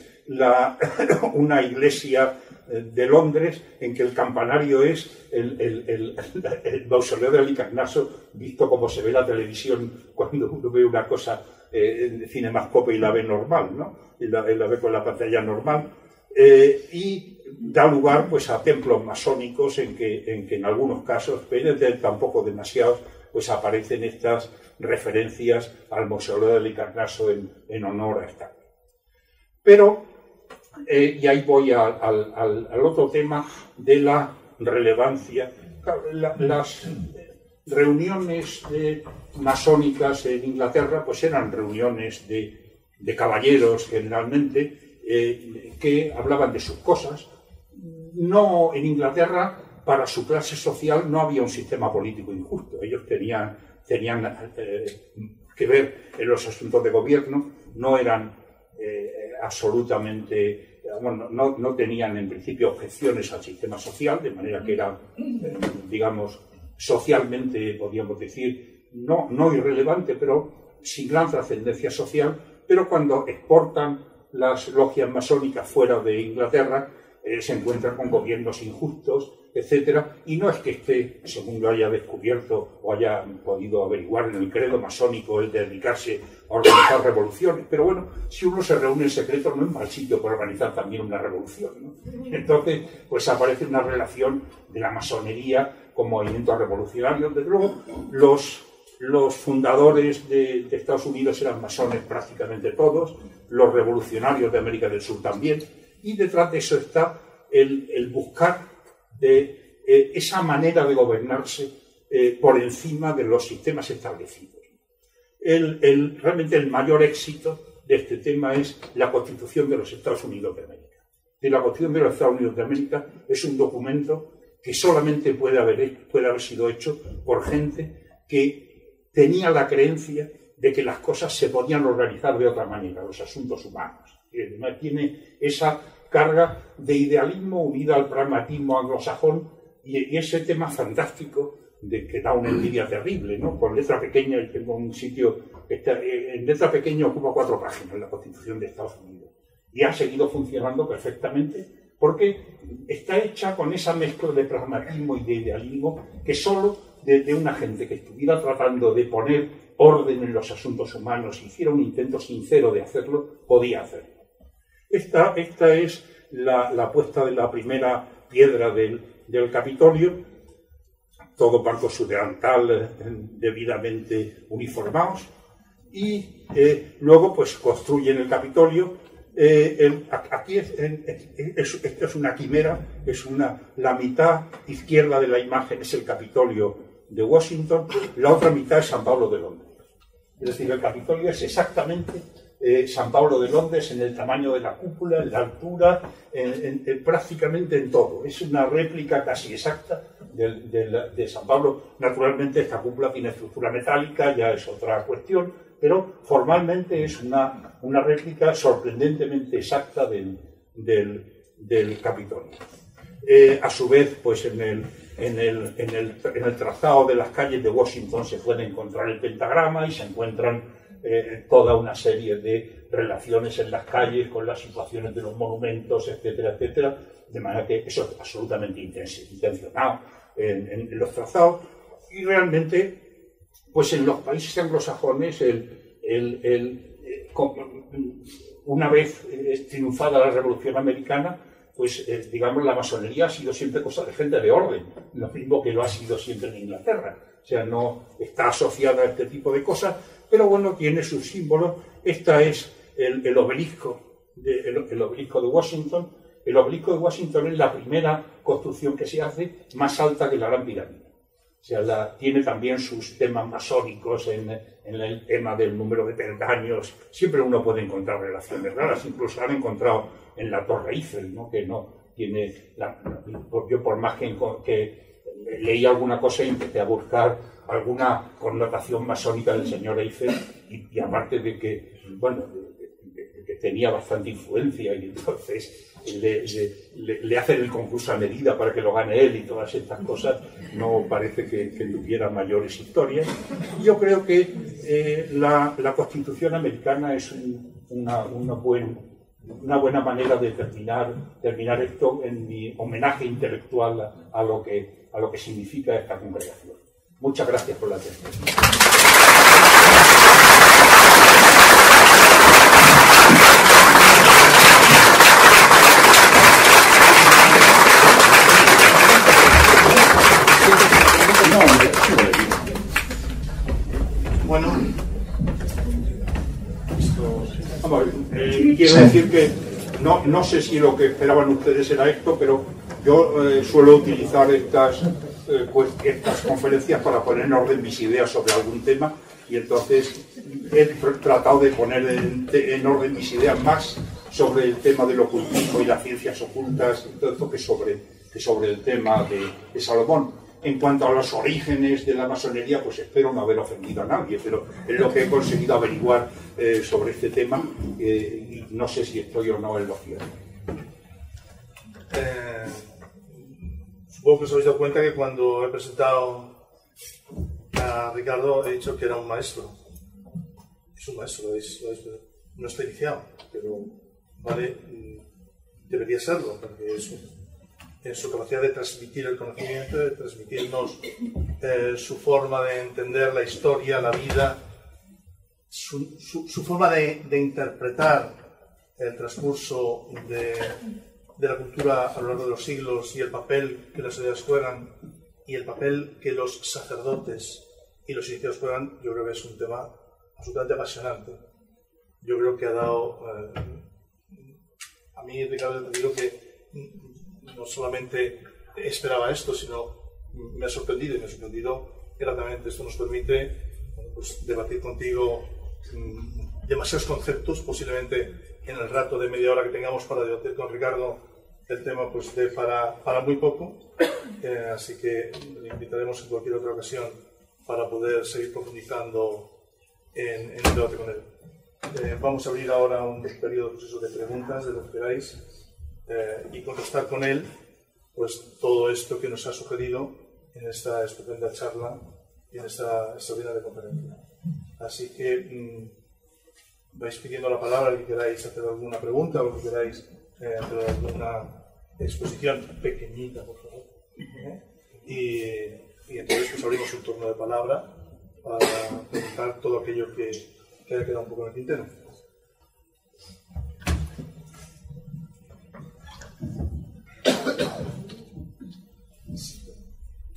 una iglesia de Londres en que el campanario es el mausoleo de Halicarnaso, visto como se ve la televisión cuando uno ve una cosa de cinemascope y la ve normal, ¿no? Y la ve con la pantalla normal. Y da lugar pues a templos masónicos en que en algunos casos, pero tampoco demasiados, pues aparecen estas referencias al mausoleo de Halicarnaso en honor a esta. Pero, y ahí voy al otro tema de la relevancia. Las reuniones masónicas en Inglaterra pues eran reuniones de caballeros generalmente, que hablaban de sus cosas. No, en Inglaterra, para su clase social no había un sistema político injusto. Ellos tenían que ver en los asuntos de gobierno, no eran absolutamente, bueno, no tenían en principio objeciones al sistema social, de manera que era, digamos, socialmente, podríamos decir, no irrelevante, pero sin gran trascendencia social. Pero cuando exportan las logias masónicas fuera de Inglaterra, se encuentran con gobiernos injustos, etcétera, y no es que esté, según lo haya descubierto o haya podido averiguar en el credo masónico, el de dedicarse a organizar revoluciones, pero bueno, si uno se reúne en secreto no es mal sitio para organizar también una revolución, ¿no? Entonces, pues aparece una relación de la masonería con movimientos revolucionarios. Desde luego, los fundadores de Estados Unidos eran masones prácticamente todos, los revolucionarios de América del Sur también, y detrás de eso está el buscar esa manera de gobernarse por encima de los sistemas establecidos. Realmente el mayor éxito de este tema es la Constitución de los Estados Unidos de América. Y la Constitución de los Estados Unidos de América es un documento que solamente puede haber sido hecho por gente que tenía la creencia de que las cosas se podían organizar de otra manera, los asuntos humanos. Tiene esa carga de idealismo unida al pragmatismo anglosajón y ese tema fantástico de que da una envidia terrible, ¿no? Con letra pequeña, y tengo un sitio que está, en letra pequeña ocupa 4 páginas la Constitución de Estados Unidos y ha seguido funcionando perfectamente porque está hecha con esa mezcla de pragmatismo y de idealismo que solo de una gente que estuviera tratando de poner orden en los asuntos humanos, hiciera un intento sincero de hacerlo, podía hacerlo. Esta es la puesta de la primera piedra del Capitolio, todo barco su delantal debidamente uniformados, y luego pues construyen el Capitolio. Aquí esto es una quimera, la mitad izquierda de la imagen es el Capitolio de Washington, la otra mitad es San Pablo de Londres. Es decir, el Capitolio es exactamente San Pablo de Londres en el tamaño de la cúpula, en la altura, prácticamente en todo. Es una réplica casi exacta de San Pablo. Naturalmente esta cúpula tiene estructura metálica, ya es otra cuestión, pero formalmente es una réplica sorprendentemente exacta del Capitolio. A su vez, pues en el trazado de las calles de Washington se puede encontrar el pentagrama y se encuentran toda una serie de relaciones en las calles con las situaciones de los monumentos, etcétera, etcétera, de manera que eso es absolutamente intencionado en los trazados. Y realmente, pues en los países anglosajones, una vez triunfada la Revolución Americana, pues digamos la masonería ha sido siempre cosa de gente de orden, lo mismo que lo ha sido siempre en Inglaterra. O sea, no está asociada a este tipo de cosas, pero bueno, tiene sus símbolos. Esta es el obelisco de Washington. El obelisco de Washington es la primera construcción que se hace más alta que la Gran Pirámide. O sea, tiene también sus temas masónicos en el tema del número de peldaños. Siempre uno puede encontrar relaciones raras, incluso han encontrado en la Torre Eiffel, ¿no? Que no tiene... yo por más que leí alguna cosa y empecé a buscar alguna connotación masónica del señor Eiffel y aparte de que, bueno, que tenía bastante influencia y entonces le hacen el concurso a medida para que lo gane él y todas estas cosas, no parece que tuviera mayores historias. Yo creo que la Constitución americana es una buena manera de terminar esto en mi homenaje intelectual a lo que significa esta congregación. Muchas gracias por la atención. Vamos, quiero decir que no sé si lo que esperaban ustedes era esto, pero yo suelo utilizar estas conferencias para poner en orden mis ideas sobre algún tema, y entonces he tratado de poner en orden mis ideas más sobre el tema del ocultismo y las ciencias ocultas y todo esto que sobre el tema de Salomón. En cuanto a los orígenes de la masonería, pues espero no haber ofendido a nadie, pero es lo que he conseguido averiguar sobre este tema, y no sé si estoy o no en lo cierto. Supongo que os habéis dado cuenta que cuando he presentado a Ricardo he dicho que era un maestro. Es un maestro, no está iniciado, pero vale, debería serlo, porque es en su capacidad de transmitir el conocimiento, de transmitirnos su forma de entender la historia, la vida, su forma de interpretar el transcurso de la cultura a lo largo de los siglos, y el papel que las sociedades juegan y el papel que los sacerdotes y los iniciados juegan. Yo creo que es un tema absolutamente apasionante. Yo creo que ha dado... a mí, Ricardo, te digo que no solamente esperaba esto, sino me ha sorprendido, y me ha sorprendido gratamente. Esto nos permite, bueno, pues, debatir contigo demasiados conceptos. Posiblemente en el rato de media hora que tengamos para debatir con Ricardo el tema, pues dé para muy poco, así que le invitaremos en cualquier otra ocasión para poder seguir profundizando en el debate con él. Vamos a abrir ahora un periodo de preguntas, de lo que queráis, y contestar con él pues todo esto que nos ha sugerido en esta estupenda charla y en esta extraordinaria conferencia. Así que vais pidiendo la palabra, que queráis hacer alguna pregunta o que queráis hacer alguna exposición pequeñita, por favor. Y entonces pues abrimos un turno de palabra para preguntar todo aquello que haya quedado un poco en el tintero.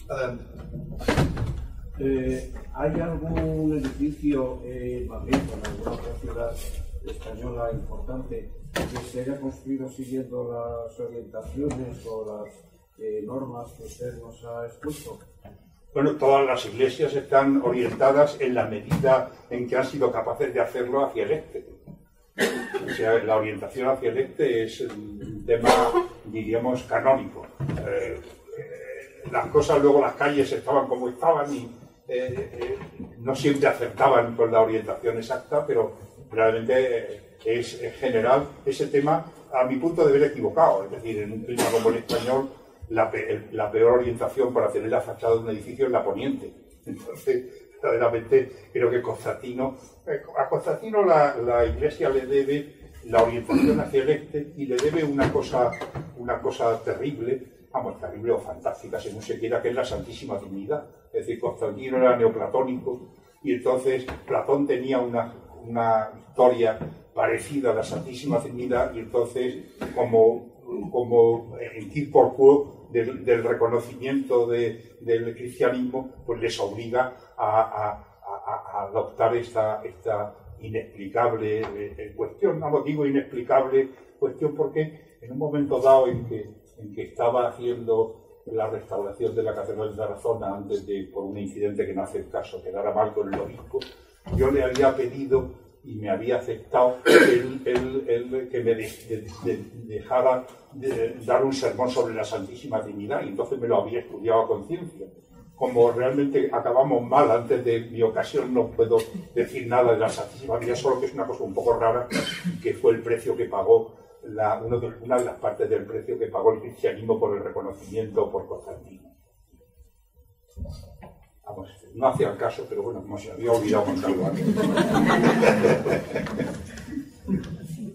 Adelante. ¿Hay algún edificio en Madrid o en alguna otra ciudad española importante que se haya construido siguiendo las orientaciones o las normas que usted nos ha expuesto? Bueno, todas las iglesias están orientadas en la medida en que han sido capaces de hacerlo hacia el este. O sea, la orientación hacia el este es un tema, diríamos, canónico. Las cosas, luego las calles estaban como estaban y no siempre acertaban con la orientación exacta, pero realmente es en general ese tema, a mi punto de ver, equivocado. Es decir, en un clima como el español, la peor orientación para tener la fachada de un edificio es la poniente. Entonces, verdaderamente creo que a Constantino la Iglesia le debe la orientación hacia el este, y le debe una cosa terrible, vamos, terrible o fantástica, según se quiera, que es la Santísima Trinidad. Es decir, Constantino era neoplatónico, y entonces Platón tenía una historia parecida a la Santísima Trinidad, y entonces como en quid pro quo del reconocimiento del cristianismo, pues les obliga a adoptar esta inexplicable cuestión. No digo inexplicable cuestión porque en un momento dado en que estaba haciendo la restauración de la Catedral de Tarazona, antes de, por un incidente que no hace el caso, quedara mal con el obispo, yo le había pedido y me había aceptado el que me dejara dar un sermón sobre la Santísima Trinidad, y entonces me lo había estudiado a conciencia. Como realmente acabamos mal antes de mi ocasión, no puedo decir nada de la Santísima Trinidad, solo que es una cosa un poco rara, que fue el precio que pagó, una de las partes del precio que pagó el cristianismo por el reconocimiento por Constantino. Vamos, no hacía el caso, pero bueno, como se había olvidado contarlo antes.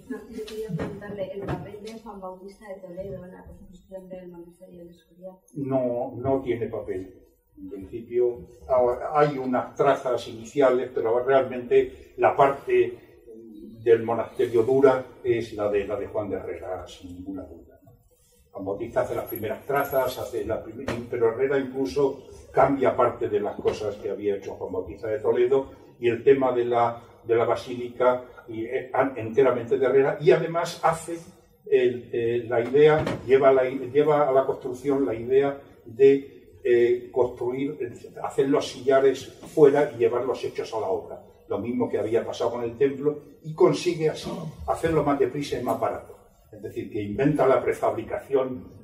Yo quería preguntarle, ¿el papel de Juan Bautista de Toledo en la construcción del monasterio de Escorial? No tiene papel. En principio hay unas trazas iniciales, pero realmente la parte del monasterio dura es la de Juan de Herrera, sin ninguna duda. Juan Bautista hace las primeras trazas, pero Herrera incluso cambia parte de las cosas que había hecho Juan Bautista de Toledo, y el tema de la basílica enteramente de herrera, y además hace la idea, lleva a la construcción la idea de construir, hacer los sillares fuera y llevarlos hechos a la obra. Lo mismo que había pasado con el templo, y consigue así hacerlo más deprisa y más barato. Es decir, que inventa la prefabricación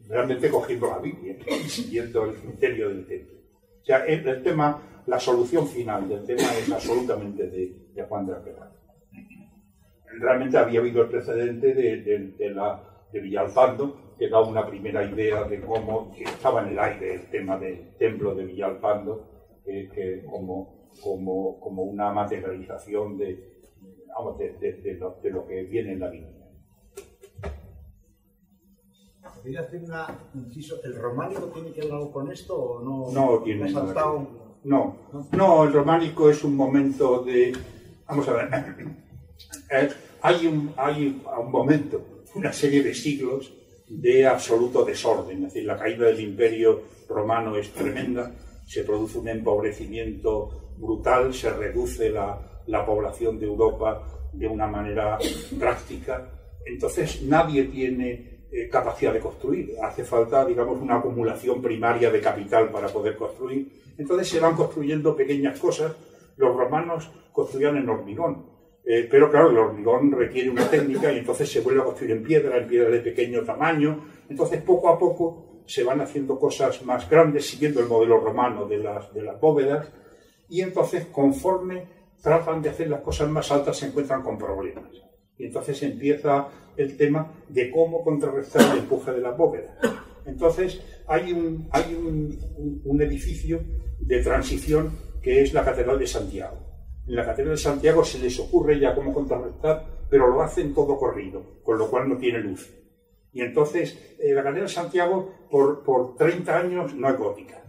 realmente cogiendo la Biblia y siguiendo el criterio del templo. O sea, el tema, la solución final del tema es absolutamente de Juan de Herrera. Realmente había habido el precedente de Villalpando, que da una primera idea de cómo estaba en el aire el tema del templo de Villalpando, que como una materialización de lo que viene en la Biblia. ¿Quería hacer un inciso? ¿El románico tiene que ver algo con esto o no? No tiene nada que ver. No, el románico es un momento de... Vamos a ver. Hay un momento, una serie de siglos de absoluto desorden. Es decir, la caída del Imperio Romano es tremenda, se produce un empobrecimiento brutal, se reduce la población de Europa de una manera drástica. Entonces nadie tiene capacidad de construir. Hace falta, digamos, una acumulación primaria de capital para poder construir. Entonces se van construyendo pequeñas cosas. Los romanos construían en hormigón, pero claro, el hormigón requiere una técnica y entonces se vuelve a construir en piedra de pequeño tamaño. Entonces poco a poco se van haciendo cosas más grandes siguiendo el modelo romano de las bóvedas, y entonces conforme tratan de hacer las cosas más altas se encuentran con problemas. Y entonces empieza el tema de cómo contrarrestar el empuje de las bóvedas. Entonces hay un edificio de transición que es la Catedral de Santiago. En la Catedral de Santiago se les ocurre ya cómo contrarrestar, pero lo hacen todo corrido, con lo cual no tiene luz. Y entonces la Catedral de Santiago por 30 años no es gótica.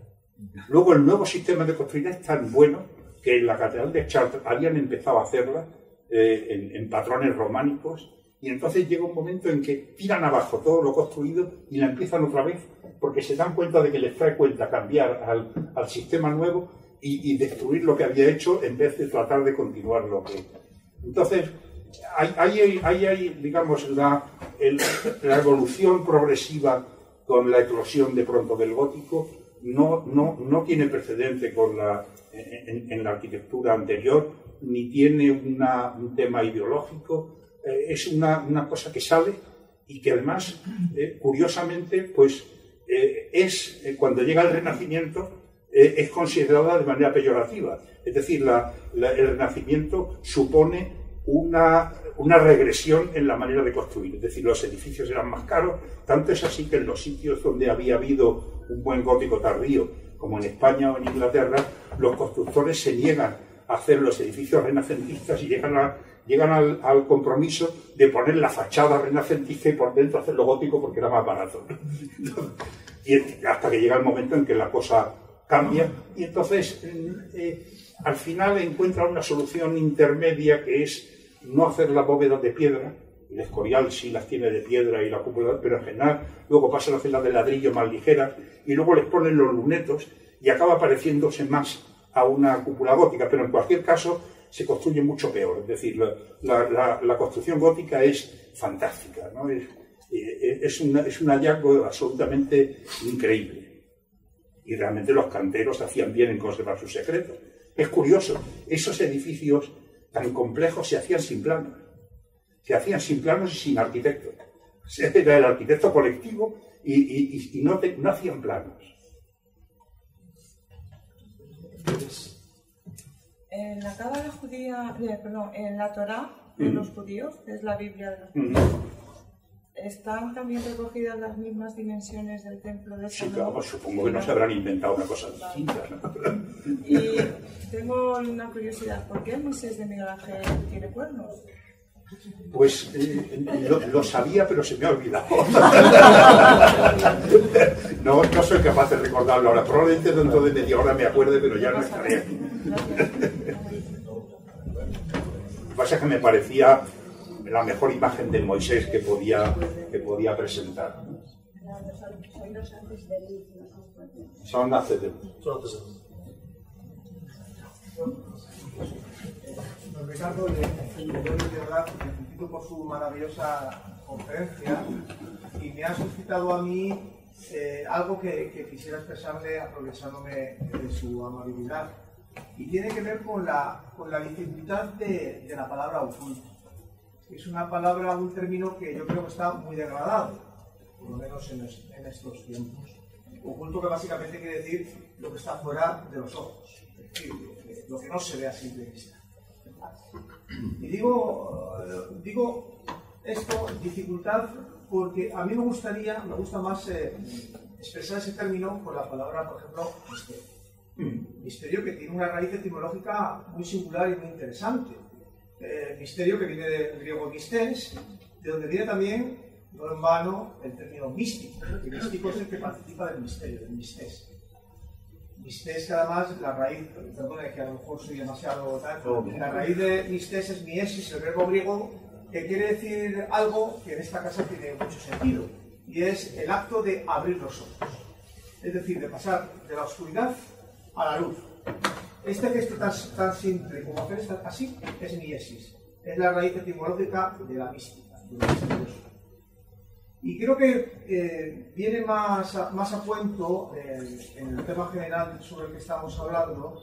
Luego el nuevo sistema de construir es tan bueno que en la Catedral de Chartres habían empezado a hacerla en patrones románicos, y entonces llega un momento en que tiran abajo todo lo construido y la empiezan otra vez porque se dan cuenta de que les trae cuenta cambiar al sistema nuevo y destruir lo que había hecho en vez de tratar de continuar lo que... Entonces ahí hay digamos la evolución progresiva con la eclosión de pronto del gótico. No tiene precedente en la arquitectura anterior, ni tiene un tema ideológico. Es una cosa que sale y que además, curiosamente, pues cuando llega el Renacimiento, es considerada de manera peyorativa. Es decir, el Renacimiento supone una regresión en la manera de construir. Es decir, los edificios eran más caros, tanto es así que en los sitios donde había habido un buen gótico tardío, como en España o en Inglaterra, los constructores se niegan a hacer los edificios renacentistas y llegan al compromiso de poner la fachada renacentista y por dentro hacerlo gótico porque era más barato. Y hasta que llega el momento en que la cosa cambia, y entonces al final encuentra una solución intermedia, que es no hacer las bóvedas de piedra. El Escorial sí las tiene de piedra y la cúpula, pero en general luego pasan a hacerlas de ladrillo más ligeras y luego les ponen los lunetos y acaba pareciéndose más a una cúpula gótica, pero en cualquier caso se construye mucho peor. Es decir, la construcción gótica es fantástica, ¿no? Es un hallazgo absolutamente increíble. Y realmente los canteros hacían bien en conservar sus secretos. Es curioso, esos edificios tan complejos se hacían sin planos. Se hacían sin planos y sin arquitectos. Era el arquitecto colectivo y no hacían planos. En la Cábala judía, en la Torá de los judíos, que es la Biblia de los judíos, ¿están también recogidas las mismas dimensiones del templo de Salomón? Sí, claro, supongo que no se habrán inventado una cosa distinta, ¿no? Y tengo una curiosidad, ¿por qué Moisés de Miguel Ángel tiene cuernos? Pues lo sabía, pero se me ha olvidado. No soy capaz de recordarlo ahora. Probablemente dentro de media hora me acuerde, pero ya no estaré aquí. Lo que pasa es que me parecía la mejor imagen de Moisés que podía presentar. Son antes de luz. Don Ricardo, le doy de verdad, le felicito por su maravillosa conferencia y me ha suscitado a mí algo que quisiera expresarle aprovechándome de su amabilidad. Y tiene que ver con la dificultad de la palabra oculto. Es una palabra, un término que yo creo que está muy degradado, por lo menos en estos tiempos. Oculto, que básicamente quiere decir lo que está fuera de los ojos, es decir, lo que no se ve a simple vista. Y digo esto, dificultad, porque a mí me gusta más expresar ese término con la palabra, por ejemplo, misterio. Misterio, que tiene una raíz etimológica muy singular y muy interesante. Misterio, que viene del griego mistes, de donde viene también, no en vano, el término místico. El místico es el que participa del misterio, del mistés. Mistés, que además la raíz, perdone que a lo mejor soy demasiado tal, la raíz de mistés es miesis, el verbo griego, que quiere decir algo que en esta casa tiene mucho sentido, y es el acto de abrir los ojos. Es decir, de pasar de la oscuridad a la luz. Este gesto tan simple como hacer así es miesis. Es la raíz etimológica de la mística, de lo misterioso. Y creo que viene más a cuento en el tema general sobre el que estamos hablando,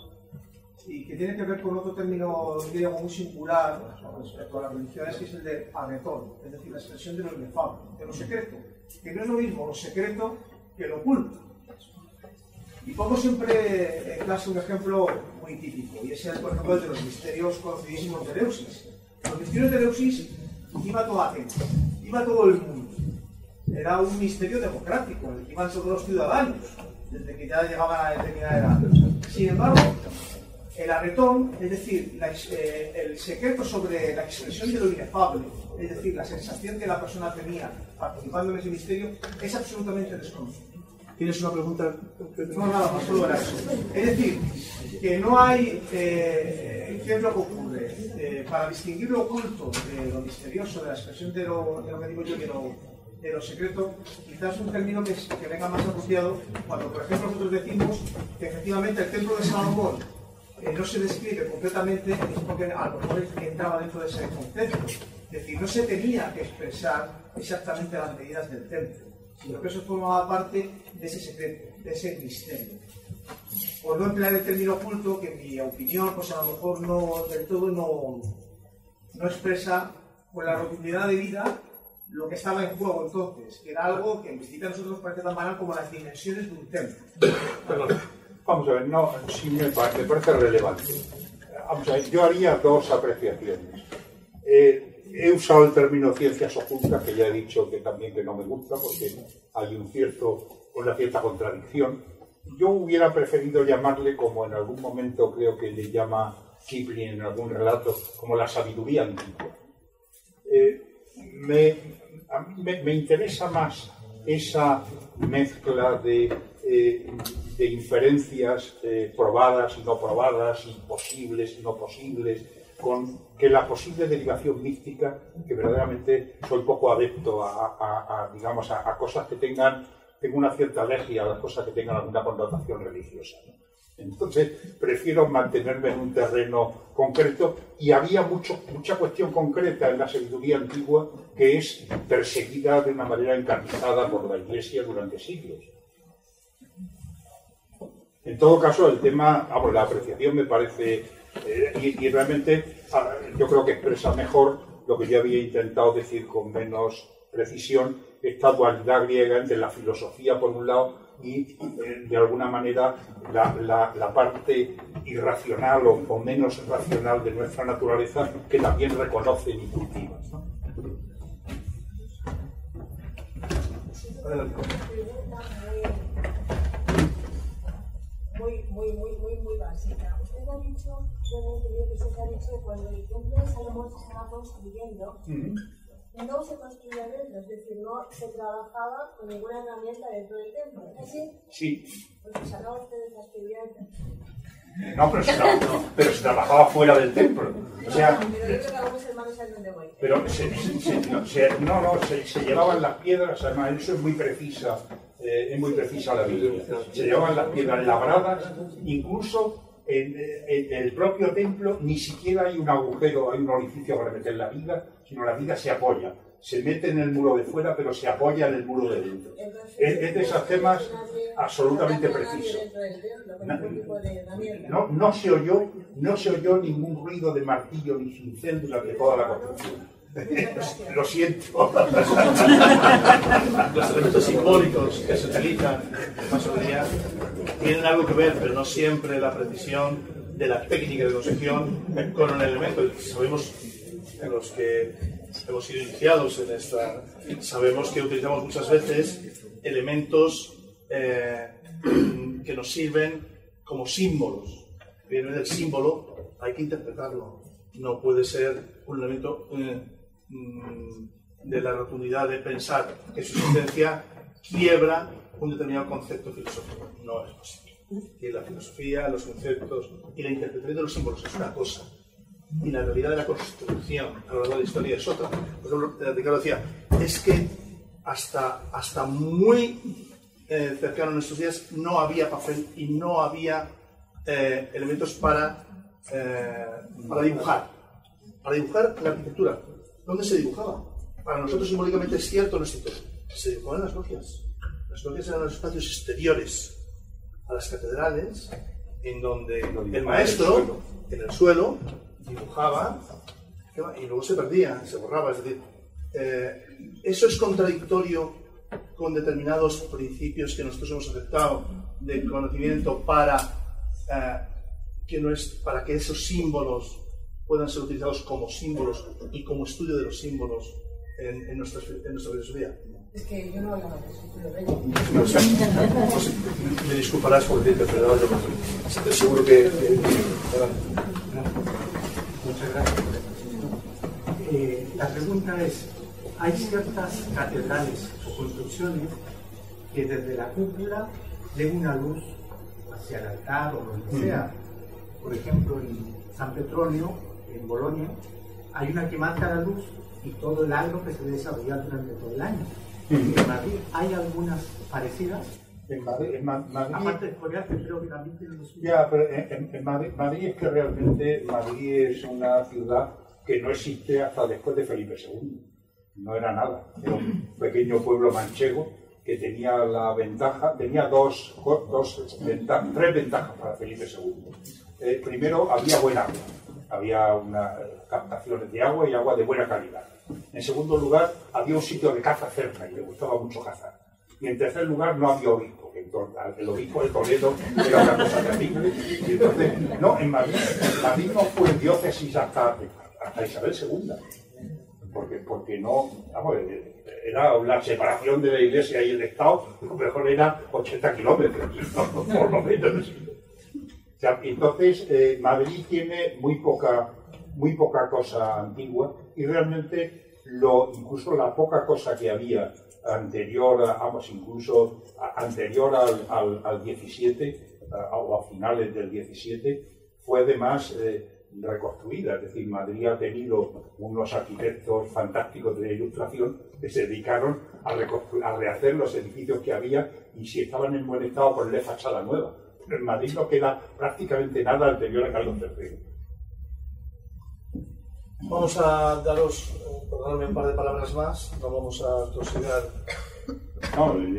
y que tiene que ver con otro término griego muy singular respecto a las religiones, que es el de agretón, es decir, la expresión de lo inefable, de lo secreto, que no es lo mismo lo secreto que lo oculto. Y pongo siempre en clase un ejemplo muy típico, y es el, por ejemplo, el de los misterios conocidísimos de Eleusis. Los misterios de Eleusis iba toda la gente, iba todo el mundo. Era un misterio democrático, en el que iban todos los ciudadanos, desde que ya llegaban a determinada edad. Sin embargo, el agretón, es decir, el secreto sobre la expresión de lo inefable, es decir, la sensación que la persona tenía participando en ese misterio, es absolutamente desconocido. ¿Tienes una pregunta? No, nada más, solo era eso. Es decir, que no hay... ¿Qué es lo que ocurre? Para distinguir lo oculto de lo misterioso, de la expresión de lo que digo yo, de lo secreto, quizás un término que venga más apropiado cuando, por ejemplo, nosotros decimos que efectivamente el templo de Salomón no se describe completamente, es porque a lo mejor entraba dentro de ese concepto. Es decir, no se tenía que expresar exactamente las medidas del templo, sino que eso formaba parte de ese secreto, de ese misterio. Por no emplear el término oculto, que en mi opinión, pues a lo mejor no del todo no expresa con la rotundidad de vida lo que estaba en juego entonces, que era algo que en principio a nosotros nos parece tan banal como las dimensiones de un templo. Perdón, vamos a ver, no, sí me parece relevante. Vamos a ver, yo haría dos apreciaciones. He usado el término ciencias ocultas, que ya he dicho que también que no me gusta, porque hay una cierta contradicción. Yo hubiera preferido llamarle, como en algún momento creo que le llama Kipling en algún relato, como la sabiduría antigua. A mí me interesa más esa mezcla de inferencias probadas y no probadas, imposibles y no posibles, con que la posible derivación mística, que verdaderamente soy poco adepto a cosas que tengan una cierta alergia, a las cosas que tengan alguna connotación religiosa, ¿no? Entonces, prefiero mantenerme en un terreno concreto, y había mucha cuestión concreta en la sabiduría antigua que es perseguida de una manera encarnizada por la Iglesia durante siglos. En todo caso, el tema, la apreciación me parece, y realmente yo creo que expresa mejor lo que yo había intentado decir con menos precisión, esta dualidad griega entre la filosofía por un lado y de alguna manera la parte irracional o menos racional de nuestra naturaleza, que también reconocen y cultivan, ¿no? Muy básica. Usted ha dicho, yo no he entendido que usted ha dicho, cuando el templo de Salomón se estaba construyendo, no se construía dentro, es decir, no se trabajaba con ninguna herramienta dentro del templo, ¿es así? Sí. Pues sacaba usted de las estudiantes. No, pero se trabajaba fuera del templo. O sea, pero yo creo que algunos hermanos saben dónde voy. Pero se llevaban las piedras, además eso es muy precisa la Biblia. Se llevaban las piedras labradas, incluso en el propio templo ni siquiera hay un agujero, hay un orificio para meter la viga, sino la viga se apoya. Se mete en el muro de fuera, pero se apoya en el muro de dentro. Es de esos temas absolutamente precisos. No se oyó ningún ruido de martillo ni cincel durante toda la construcción. Lo siento. Los elementos simbólicos que se utilizan en masonería tienen algo que ver, pero no siempre la precisión de la técnica de construcción con un elemento. Sabemos, en los que hemos sido iniciados en esta, sabemos que utilizamos muchas veces elementos que nos sirven como símbolos. Evidentemente el símbolo hay que interpretarlo. No puede ser un elemento de la rotundidad de pensar que su existencia quiebra un determinado concepto filosófico. No es posible. Y la filosofía, los conceptos y la interpretación de los símbolos es una cosa, y la realidad de la construcción a lo largo de la historia es otra. Por ejemplo, Ricardo decía, es que hasta muy cercano a nuestros días no había papel y no había elementos para dibujar. Para dibujar la arquitectura. ¿Dónde se dibujaba? Para nosotros simbólicamente es cierto, no es cierto. Se dibujaba en las logias. Las logias eran los espacios exteriores a las catedrales, en donde el maestro, en el suelo, dibujaba y luego se perdía, se borraba. Es decir, eso es contradictorio con determinados principios que nosotros hemos aceptado de conocimiento para que esos símbolos puedan ser utilizados como símbolos y como estudio de los símbolos en nuestra filosofía. Es que yo no hablaba de eso, me disculparás por decirte, pero yo seguro que muchas gracias. La pregunta es, hay ciertas catedrales o construcciones que desde la cúpula den una luz hacia el altar o donde sea. Por ejemplo, en San Petronio, en Bolonia, hay una que marca la luz y todo el agro que se desarrolla durante todo el año. En Madrid hay algunas parecidas. En Madrid, aparte de Corea, que creo que también tiene los... Ya, pero en Madrid es que realmente Madrid es una ciudad que no existe hasta después de Felipe II. No era nada. Era un pequeño pueblo manchego que tenía la ventaja, tenía tres ventajas para Felipe II. Primero, había buen agua. Había unas captaciones de agua y agua de buena calidad. En segundo lugar, había un sitio de caza cerca y le gustaba mucho cazar. Y en tercer lugar, no había obispo. El obispo de Toledo era una cosa terrible. Y entonces, no, en Madrid no fue diócesis hasta Isabel II. Porque no, vamos, era la separación de la Iglesia y el Estado, lo mejor era 80 kilómetros, por lo menos. O sea, entonces, Madrid tiene muy poca cosa antigua y realmente incluso la poca cosa que había anterior al 17 o a finales del 17 fue además reconstruida. Es decir, Madrid ha tenido unos arquitectos fantásticos de la Ilustración que se dedicaron a rehacer los edificios que había y si estaban en buen estado ponerle fachada nueva. Pero en Madrid no queda prácticamente nada anterior a Carlos III. Vamos a daros, perdóname, un par de palabras más, no vamos a tosigar,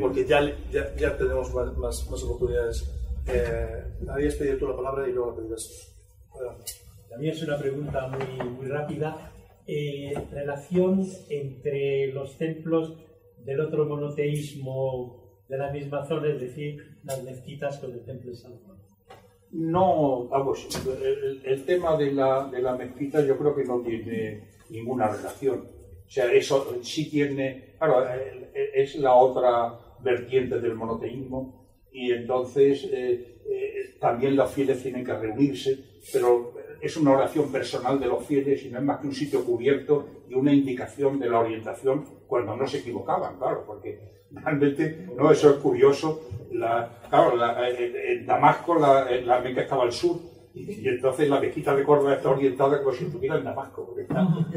porque ya tenemos más oportunidades. Habías pedido tú la palabra y luego la pedirás. También es una pregunta muy rápida. Relación entre los templos del otro monoteísmo de la misma zona, es decir, las mezquitas con el templo de Salomón. No, vamos, el tema de la mezquita yo creo que no tiene ninguna relación. O sea, eso sí tiene, claro, es la otra vertiente del monoteísmo y entonces también los fieles tienen que reunirse, pero es una oración personal de los fieles y no es más que un sitio cubierto y una indicación de la orientación cuando no se equivocaban, claro, porque realmente, no, eso es curioso. En Damasco la Meca estaba al sur y entonces la mezquita de Córdoba está orientada como si estuviera en Damasco, porque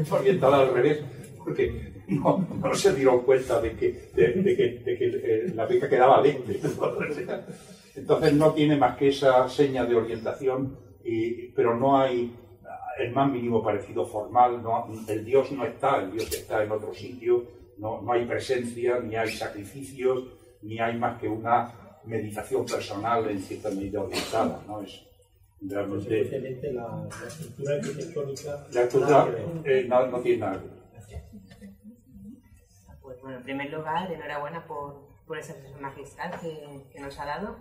está orientada al revés, porque no se dieron cuenta de que la Meca quedaba al este. Entonces no tiene más que esa seña de orientación, pero no hay el más mínimo parecido formal, el Dios no está, el Dios está en otro sitio, no hay presencia, ni hay sacrificios, ni hay más que una meditación personal en cierta medida orientada, ¿no? Es realmente... La estructura arquitectónica... La estructura no tiene nada que ver. Pues bueno, en primer lugar, enhorabuena por esa expresión magistral que nos ha dado.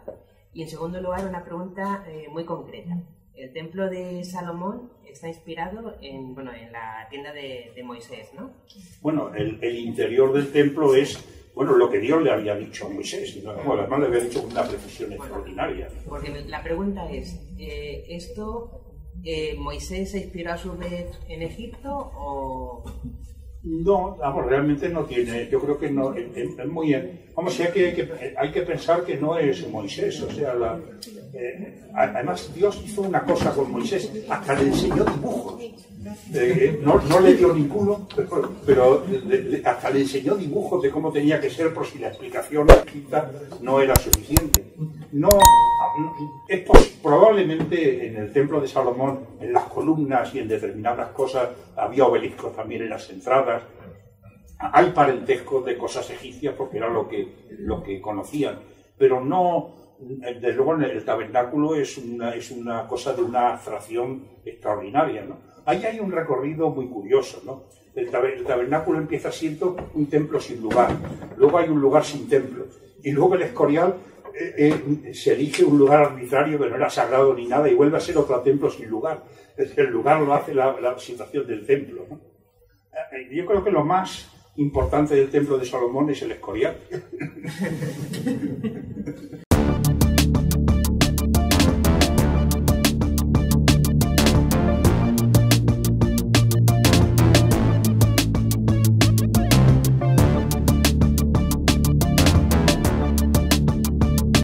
Y en segundo lugar, una pregunta muy concreta. El templo de Salomón está inspirado en la tienda de Moisés, ¿no? Bueno, el interior del templo es lo que Dios le había dicho a Moisés, ¿no? Además le había dicho con una precisión extraordinaria. Porque la pregunta es, ¿Moisés se inspiró a su vez en Egipto o...? No, realmente no tiene, yo creo que no, es muy... Vamos, hay que pensar que no es Moisés, o sea, además Dios hizo una cosa con Moisés, hasta le enseñó dibujos, no le dio ninguno, pero hasta le enseñó dibujos de cómo tenía que ser, por si la explicación escrita no era suficiente. Probablemente en el templo de Salomón, en las columnas y en determinadas cosas, había obeliscos también en las entradas. Hay parentesco de cosas egipcias porque era lo que conocían, pero no, desde luego el tabernáculo es una cosa de una abstracción extraordinaria, ¿no? Ahí hay un recorrido muy curioso, ¿no? El tabernáculo empieza siendo un templo sin lugar, luego hay un lugar sin templo, y luego el Escorial se elige un lugar arbitrario que no era sagrado ni nada y vuelve a ser otro templo sin lugar. El lugar lo hace la situación del templo, ¿no? Yo creo que lo más importante del templo de Salomón es el Escorial.